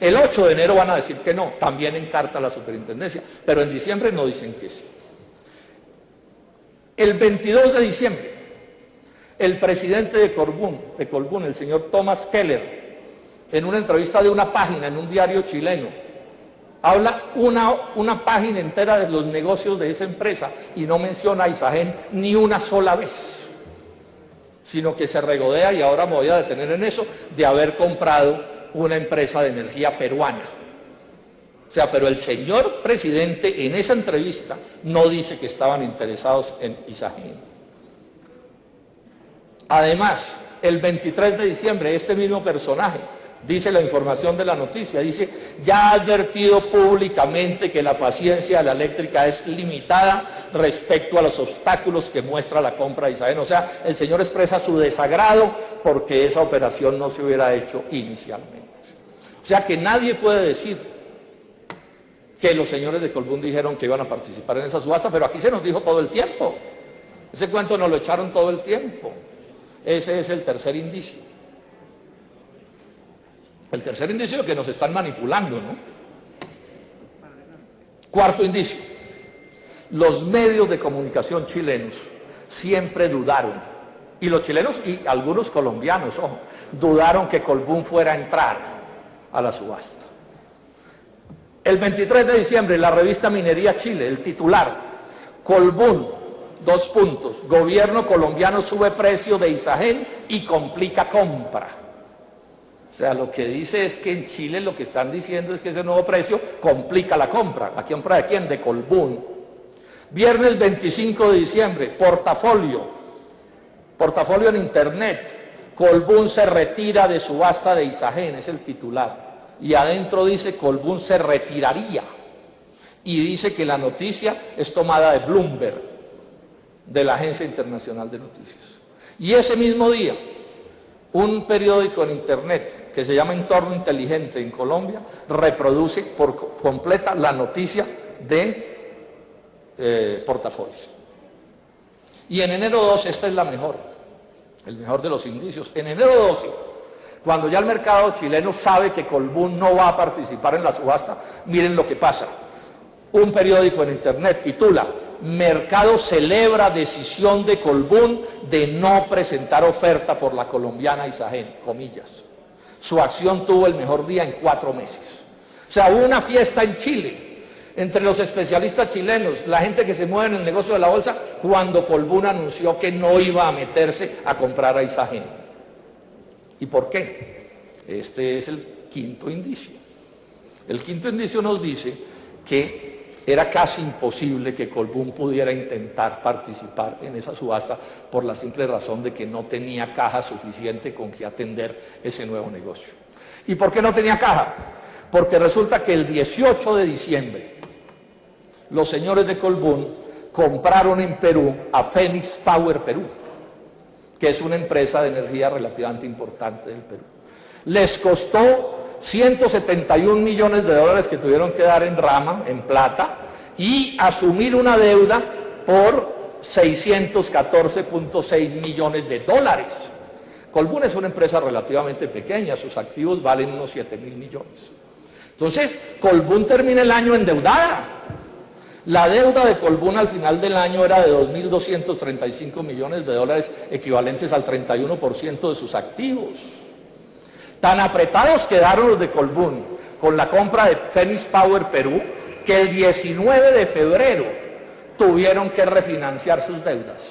El 8 de enero van a decir que no, también en carta a la superintendencia, pero en diciembre no dicen que sí. El 22 de diciembre, el presidente de Colbún, el señor Thomas Keller, en una entrevista de una página en un diario chileno, habla una página entera de los negocios de esa empresa y no menciona a Isagen ni una sola vez, sino que se regodea, y ahora me voy a detener en eso, de haber comprado una empresa de energía peruana. O sea, pero el señor presidente en esa entrevista no dice que estaban interesados en Isagen. Además, el 23 de diciembre, este mismo personaje dice la información de la noticia, dice, ya ha advertido públicamente que la paciencia de la eléctrica es limitada respecto a los obstáculos que muestra la compra de Isagen. O sea, el señor expresa su desagrado porque esa operación no se hubiera hecho inicialmente. O sea que nadie puede decir que los señores de Colbún dijeron que iban a participar en esa subasta, pero aquí se nos dijo todo el tiempo. Ese cuento nos lo echaron todo el tiempo. Ese es el tercer indicio. El tercer indicio que nos están manipulando, ¿no? Cuarto indicio. Los medios de comunicación chilenos siempre dudaron, y los chilenos y algunos colombianos, ojo, dudaron que Colbún fuera a entrar a la subasta. El 23 de diciembre, la revista Minería Chile, el titular, Colbún, : gobierno colombiano sube precio de Isagen y complica compra. O sea, lo que dice es que en Chile lo que están diciendo es que ese nuevo precio complica la compra. ¿La compra de quién? De Colbún. Viernes 25 de diciembre, portafolio en internet, Colbún se retira de subasta de Isagen, es el titular. Y adentro dice Colbún se retiraría. Y dice que la noticia es tomada de Bloomberg, de la Agencia Internacional de Noticias. Y ese mismo día, un periódico en internet que se llama Entorno Inteligente en Colombia reproduce por completa la noticia de portafolios. Y en enero 12, esta es la mejor, el mejor de los indicios, en enero 12, cuando ya el mercado chileno sabe que Colbún no va a participar en la subasta, miren lo que pasa. Un periódico en internet titula: Mercado celebra decisión de Colbún de no presentar oferta por la colombiana Isagen, comillas. Su acción tuvo el mejor día en 4 meses. O sea, hubo una fiesta en Chile entre los especialistas chilenos, la gente que se mueve en el negocio de la bolsa, cuando Colbún anunció que no iba a meterse a comprar a Isagen. ¿Y por qué? Este es el quinto indicio. El quinto indicio nos dice que era casi imposible que Colbún pudiera intentar participar en esa subasta por la simple razón de que no tenía caja suficiente con que atender ese nuevo negocio. ¿Y por qué no tenía caja? Porque resulta que el 18 de diciembre los señores de Colbún compraron en Perú a Phoenix Power Perú, que es una empresa de energía relativamente importante del Perú. Les costó 171 millones de dólares que tuvieron que dar en rama, en plata, y asumir una deuda por 614.6 millones de dólares. Colbún es una empresa relativamente pequeña, sus activos valen unos 7.000 millones. Entonces, Colbún termina el año endeudada. La deuda de Colbún al final del año era de 2.235 millones de dólares, equivalentes al 31% de sus activos. Tan apretados quedaron los de Colbún con la compra de Phoenix Power Perú, que el 19 de febrero tuvieron que refinanciar sus deudas.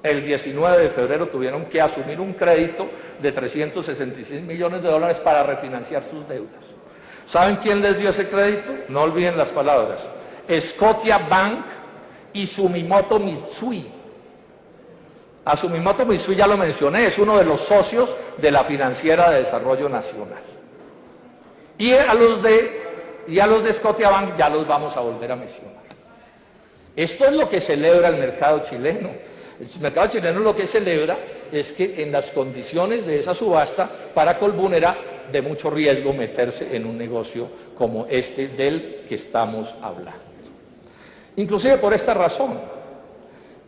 El 19 de febrero tuvieron que asumir un crédito de 366 millones de dólares para refinanciar sus deudas. ¿Saben quién les dio ese crédito? No olviden las palabras. Scotia Bank y Sumitomo Mitsui. A Sumitomo Mitsui ya lo mencioné, es uno de los socios de la Financiera de Desarrollo Nacional. Y a los de Scotiabank ya los vamos a volver a mencionar. Esto es lo que celebra el mercado chileno. El mercado chileno lo que celebra es que en las condiciones de esa subasta para Colbún era de mucho riesgo meterse en un negocio como este del que estamos hablando. Inclusive por esta razón,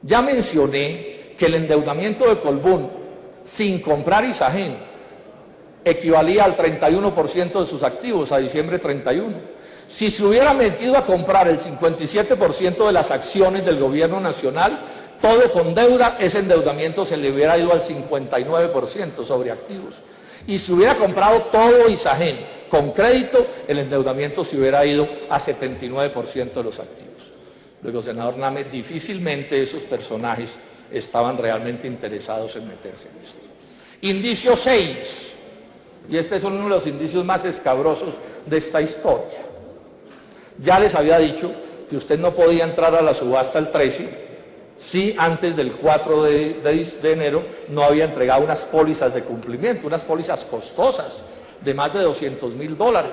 ya mencioné que el endeudamiento de Colbún sin comprar Isagen equivalía al 31% de sus activos a diciembre 31. Si se hubiera metido a comprar el 57% de las acciones del gobierno nacional, todo con deuda, ese endeudamiento se le hubiera ido al 59% sobre activos. Y si hubiera comprado todo Isagen con crédito, el endeudamiento se hubiera ido a 79% de los activos. Luego, senador Name, difícilmente esos personajes estaban realmente interesados en meterse en esto. Indicio 6, y este es uno de los indicios más escabrosos de esta historia. Ya les había dicho que usted no podía entrar a la subasta el 13 si antes del 4 de enero no había entregado unas pólizas de cumplimiento, unas pólizas costosas de más de $200.000,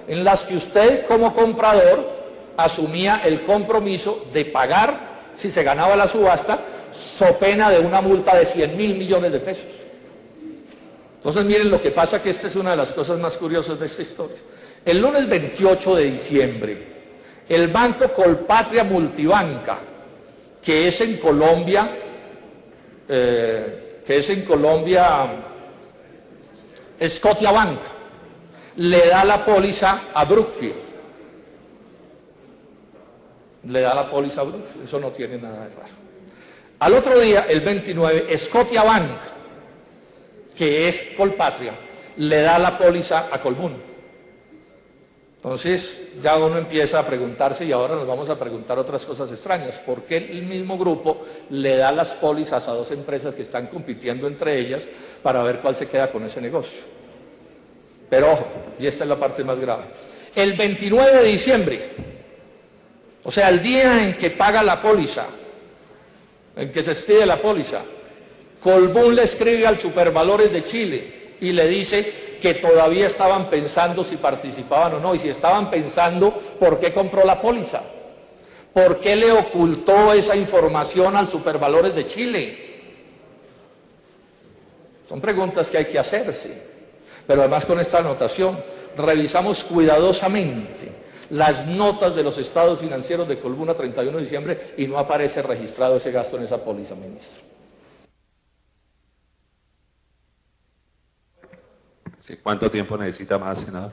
en las que usted como comprador asumía el compromiso de pagar, si se ganaba la subasta, so pena de una multa de 100.000 millones de pesos. Entonces miren lo que pasa, que esta es una de las cosas más curiosas de esta historia. El lunes 28 de diciembre, el Banco Colpatria Multibanca, que es en Colombia, Scotiabank, le da la póliza a Brookfield. Le da la póliza a Brookfield, eso no tiene nada de raro. Al otro día, el 29, Scotiabank, que es Colpatria, le da la póliza a Colbún. Entonces ya uno empieza a preguntarse, y ahora nos vamos a preguntar otras cosas extrañas. ¿Por qué el mismo grupo le da las pólizas a dos empresas que están compitiendo entre ellas para ver cuál se queda con ese negocio? Pero ojo, y esta es la parte más grave. El 29 de diciembre, o sea, el día en que paga la póliza, en que se expide la póliza, Colbún le escribe al Supervalores de Chile y le dice que todavía estaban pensando si participaban o no, y si estaban pensando, ¿por qué compró la póliza? ¿Por qué le ocultó esa información al Supervalores de Chile? Son preguntas que hay que hacerse, pero además con esta anotación, revisamos cuidadosamente las notas de los estados financieros de Colbún a 31 de diciembre y no aparece registrado ese gasto en esa póliza, ministro. Sí, ¿cuánto tiempo necesita más, senador?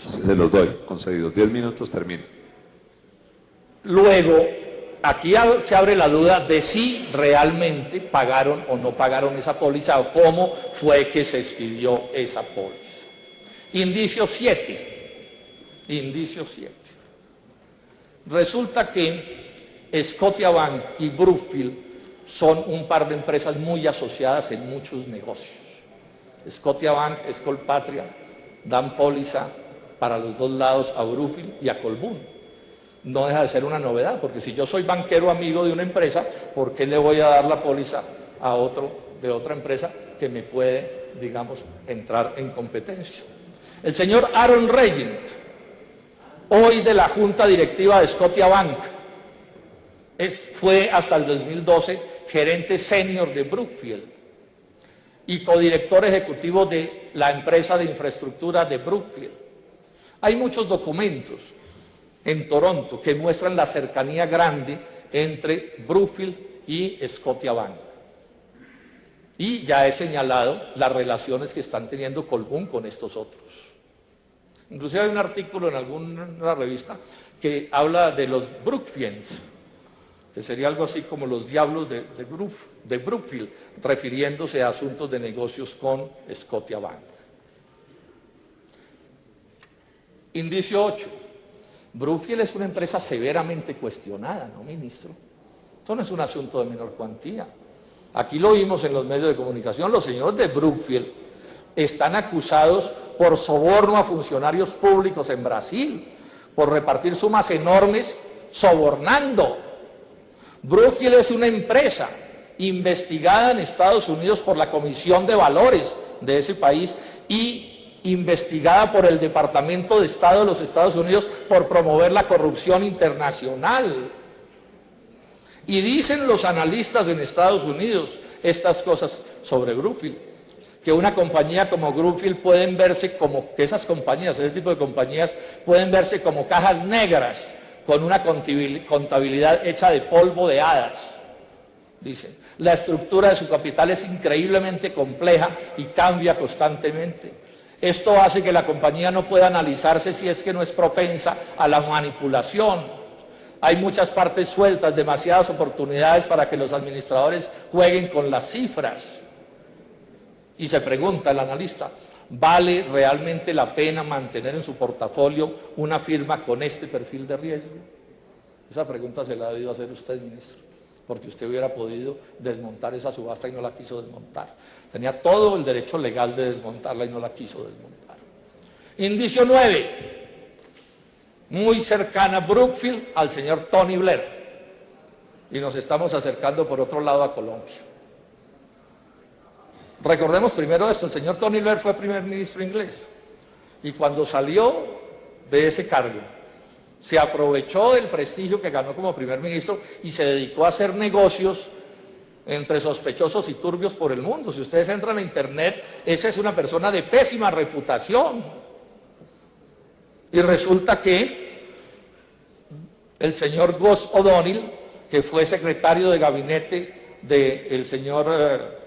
Se los doy, concedidos. 10 minutos, termino. Luego, aquí se abre la duda de si realmente pagaron o no pagaron esa póliza o cómo fue que se expidió esa póliza. Indicio 7. Indicio 7. Resulta que Scotiabank y Brookfield son un par de empresas muy asociadas en muchos negocios. Scotiabank es Colpatria, dan póliza para los dos lados a Brookfield y a Colbún. No deja de ser una novedad, porque si yo soy banquero amigo de una empresa, ¿por qué le voy a dar la póliza a otro de otra empresa que me puede, digamos, entrar en competencia? El señor Aaron Regent, hoy de la junta directiva de Scotiabank, fue hasta el 2012 gerente senior de Brookfield y codirector ejecutivo de la empresa de infraestructura de Brookfield. Hay muchos documentos en Toronto que muestran la cercanía grande entre Brookfield y Scotiabank. Y ya he señalado las relaciones que están teniendo Colbún con estos otros. Inclusive hay un artículo en alguna revista que habla de los Brookfields, que sería algo así como los diablos de Brookfield, refiriéndose a asuntos de negocios con Scotiabank. Indicio 8. Brookfield es una empresa severamente cuestionada, ¿no, ministro? Esto no es un asunto de menor cuantía. Aquí lo vimos en los medios de comunicación, los señores de Brookfield están acusados por soborno a funcionarios públicos en Brasil, por repartir sumas enormes sobornando. Brookfield es una empresa investigada en Estados Unidos por la Comisión de Valores de ese país y investigada por el Departamento de Estado de los Estados Unidos por promover la corrupción internacional. Y dicen los analistas en Estados Unidos estas cosas sobre Brookfield, que una compañía como Brookfield pueden verse como, que esas compañías, ese tipo de compañías pueden verse como cajas negras con una contabilidad hecha de polvo de hadas. Dicen, la estructura de su capital es increíblemente compleja y cambia constantemente. Esto hace que la compañía no pueda analizarse si es que no es propensa a la manipulación. Hay muchas partes sueltas, demasiadas oportunidades para que los administradores jueguen con las cifras. Y se pregunta el analista, ¿vale realmente la pena mantener en su portafolio una firma con este perfil de riesgo? Esa pregunta se la ha debido hacer usted, ministro, porque usted hubiera podido desmontar esa subasta y no la quiso desmontar. Tenía todo el derecho legal de desmontarla y no la quiso desmontar. Indicio 9, muy cercana Brookfield al señor Tony Blair. Y nos estamos acercando por otro lado a Colombia. Recordemos primero esto, el señor Tony Blair fue primer ministro inglés y cuando salió de ese cargo se aprovechó del prestigio que ganó como primer ministro y se dedicó a hacer negocios entre sospechosos y turbios por el mundo. Si ustedes entran a internet, esa es una persona de pésima reputación. Y resulta que el señor Gus O'Donnell, que fue secretario de gabinete del señor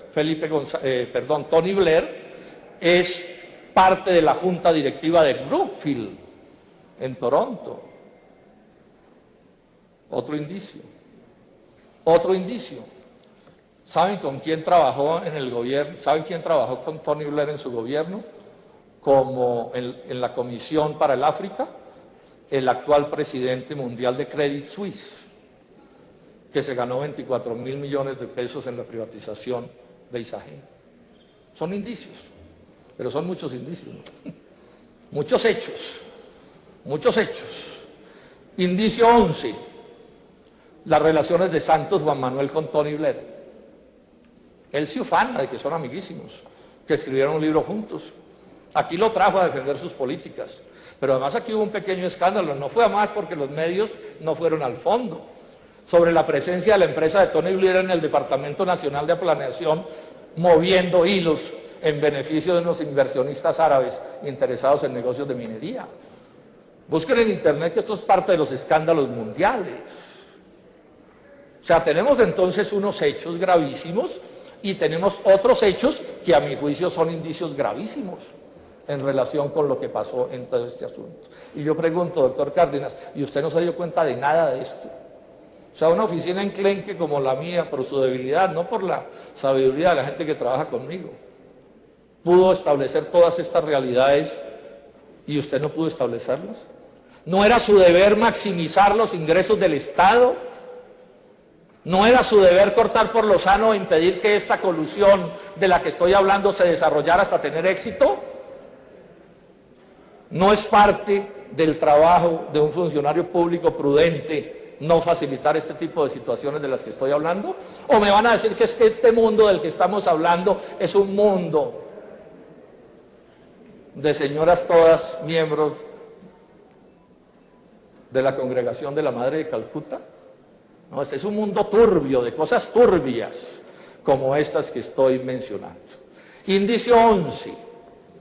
Tony Blair, es parte de la junta directiva de Brookfield en Toronto. Otro indicio. Otro indicio. ¿Saben con quién trabajó en el gobierno? ¿Saben quién trabajó con Tony Blair en su gobierno? Como en la Comisión para el África, el actual presidente mundial de Credit Suisse, que se ganó 24.000 millones de pesos en la privatización de Isagen. Son indicios, pero son muchos indicios, ¿no? Muchos hechos, muchos hechos. Indicio 11, las relaciones de Santos Juan Manuel con Tony Blair. Él se ufana de que son amiguísimos, que escribieron un libro juntos. Aquí lo trajo a defender sus políticas, pero además aquí hubo un pequeño escándalo, no fue a más porque los medios no fueron al fondo, sobre la presencia de la empresa de Tony Blair en el Departamento Nacional de Planeación, moviendo hilos en beneficio de unos inversionistas árabes interesados en negocios de minería. Busquen en internet que esto es parte de los escándalos mundiales. O sea, tenemos entonces unos hechos gravísimos y tenemos otros hechos que a mi juicio son indicios gravísimos en relación con lo que pasó en todo este asunto. Y yo pregunto, doctor Cárdenas, ¿y usted no se dio cuenta de nada de esto? O sea, una oficina enclenque como la mía, por su debilidad, no por la sabiduría de la gente que trabaja conmigo, pudo establecer todas estas realidades y usted no pudo establecerlas. ¿No era su deber maximizar los ingresos del Estado? ¿No era su deber cortar por lo sano e impedir que esta colusión de la que estoy hablando se desarrollara hasta tener éxito? ¿No es parte del trabajo de un funcionario público prudente no facilitar este tipo de situaciones de las que estoy hablando? ¿O me van a decir que es que este mundo del que estamos hablando es un mundo de señoras todas miembros de la Congregación de la Madre de Calcuta? No, este es un mundo turbio, de cosas turbias, como estas que estoy mencionando. Indicio 11,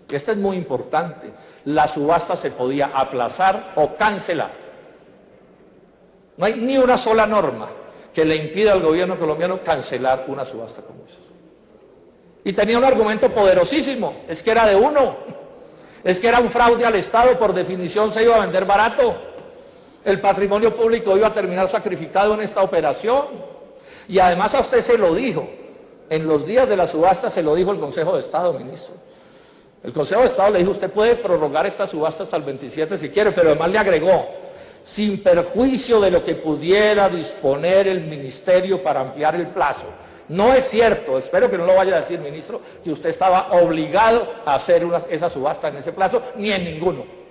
este es muy importante, la subasta se podía aplazar o cancelar. No hay ni una sola norma que le impida al gobierno colombiano cancelar una subasta como esa. Y tenía un argumento poderosísimo, es que era de uno, es que era un fraude al Estado, por definición se iba a vender barato. El patrimonio público iba a terminar sacrificado en esta operación. Y además a usted se lo dijo, en los días de la subasta se lo dijo el Consejo de Estado, ministro. El Consejo de Estado le dijo, usted puede prorrogar esta subasta hasta el 27 si quiere, pero además le agregó, sin perjuicio de lo que pudiera disponer el ministerio para ampliar el plazo. No es cierto, espero que no lo vaya a decir, ministro, que usted estaba obligado a hacer esa subasta en ese plazo, ni en ninguno.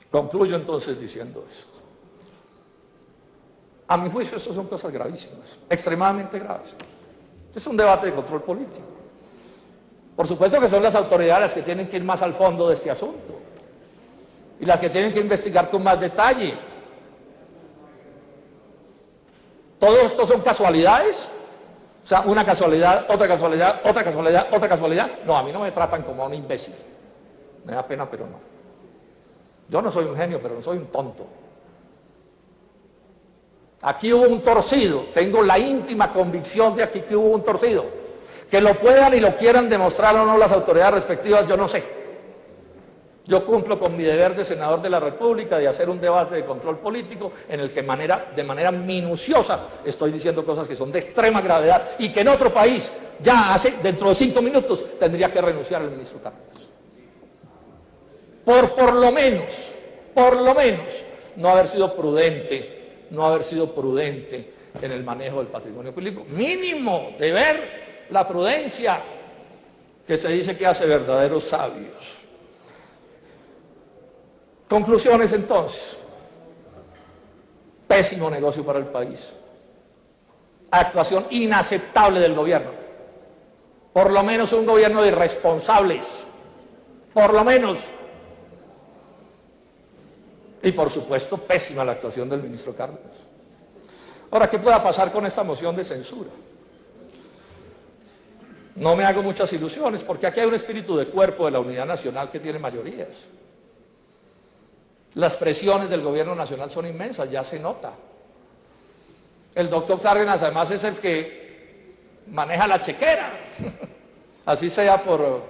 Concluyo entonces diciendo esto. A mi juicio, esto son cosas gravísimas, extremadamente graves. Es un debate de control político. Por supuesto que son las autoridades las que tienen que ir más al fondo de este asunto y las que tienen que investigar con más detalle. ¿Todo esto son casualidades? O sea, una casualidad, otra casualidad, otra casualidad, otra casualidad. No, a mí no me tratan como a un imbécil. Me da pena, pero no. Yo no soy un genio, pero no soy un tonto. Aquí hubo un torcido, tengo la íntima convicción de aquí que hubo un torcido. Que lo puedan y lo quieran demostrar o no las autoridades respectivas, yo no sé. Yo cumplo con mi deber de senador de la República de hacer un debate de control político en el que de manera minuciosa estoy diciendo cosas que son de extrema gravedad y que en otro país ya dentro de 5 minutos tendría que renunciar el ministro Cárdenas. Por lo menos, no haber sido prudente en el manejo del patrimonio público. Mínimo de ver la prudencia que se dice que hace verdaderos sabios. Conclusiones entonces. Pésimo negocio para el país. Actuación inaceptable del gobierno. Por lo menos un gobierno de irresponsables. Por lo menos. Y por supuesto, pésima la actuación del ministro Cárdenas. Ahora, ¿qué pueda pasar con esta moción de censura? No me hago muchas ilusiones, porque aquí hay un espíritu de cuerpo de la unidad nacional que tiene mayorías. Las presiones del gobierno nacional son inmensas, ya se nota. El doctor Cárdenas además es el que maneja la chequera, así sea por,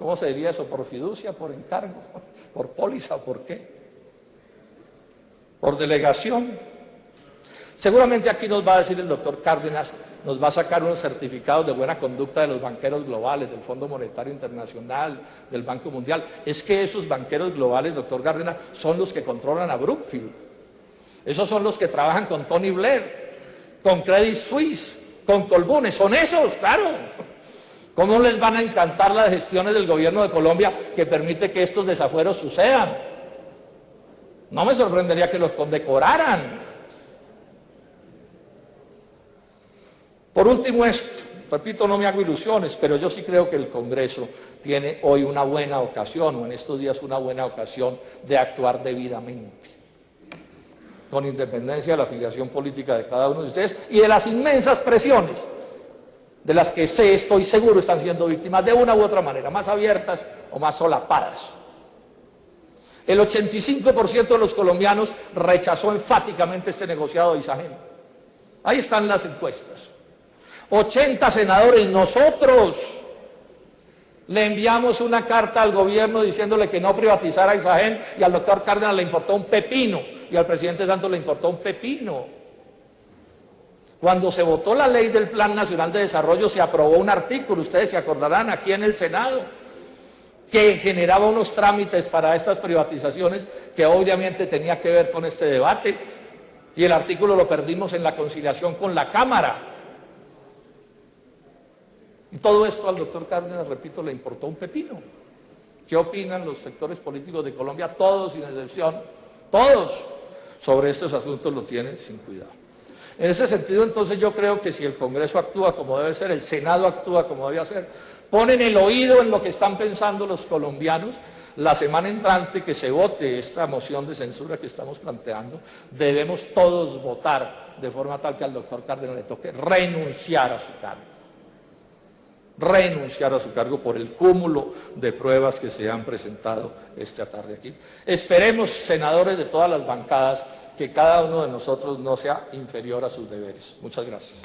¿cómo se diría eso? Por fiducia, por encargo, por póliza, ¿por qué? Por delegación. Seguramente aquí nos va a decir el doctor Cárdenas, nos va a sacar unos certificados de buena conducta de los banqueros globales, del Fondo Monetario Internacional, del Banco Mundial. Es que esos banqueros globales, doctor Cárdenas, son los que controlan a Brookfield. Esos son los que trabajan con Tony Blair, con Credit Suisse, con Colbún. Son esos, claro. ¿Cómo les van a encantar las gestiones del gobierno de Colombia que permite que estos desafueros sucedan? No me sorprendería que los condecoraran. Por último esto, repito, no me hago ilusiones, pero yo sí creo que el Congreso tiene hoy una buena ocasión, o en estos días una buena ocasión, de actuar debidamente, con independencia de la afiliación política de cada uno de ustedes y de las inmensas presiones de las que estoy seguro están siendo víctimas de una u otra manera, más abiertas o más solapadas. El 85% de los colombianos rechazó enfáticamente este negociado de Isagen. Ahí están las encuestas. 80 senadores, nosotros le enviamos una carta al gobierno diciéndole que no privatizara Isagen y al doctor Cárdenas le importó un pepino y al presidente Santos le importó un pepino. Cuando se votó la ley del Plan Nacional de Desarrollo se aprobó un artículo, ustedes se acordarán, aquí en el Senado, que generaba unos trámites para estas privatizaciones que obviamente tenía que ver con este debate y el artículo lo perdimos en la conciliación con la Cámara. Y todo esto al doctor Cárdenas, repito, le importó un pepino. ¿Qué opinan los sectores políticos de Colombia? Todos, sin excepción, todos, sobre estos asuntos lo tienen sin cuidado. En ese sentido, entonces, yo creo que si el Congreso actúa como debe ser, el Senado actúa como debe hacer, ponen el oído en lo que están pensando los colombianos, la semana entrante que se vote esta moción de censura que estamos planteando, debemos todos votar de forma tal que al doctor Cárdenas le toque renunciar a su cargo. Renunciar a su cargo por el cúmulo de pruebas que se han presentado esta tarde aquí. Esperemos, senadores de todas las bancadas, que cada uno de nosotros no sea inferior a sus deberes. Muchas gracias.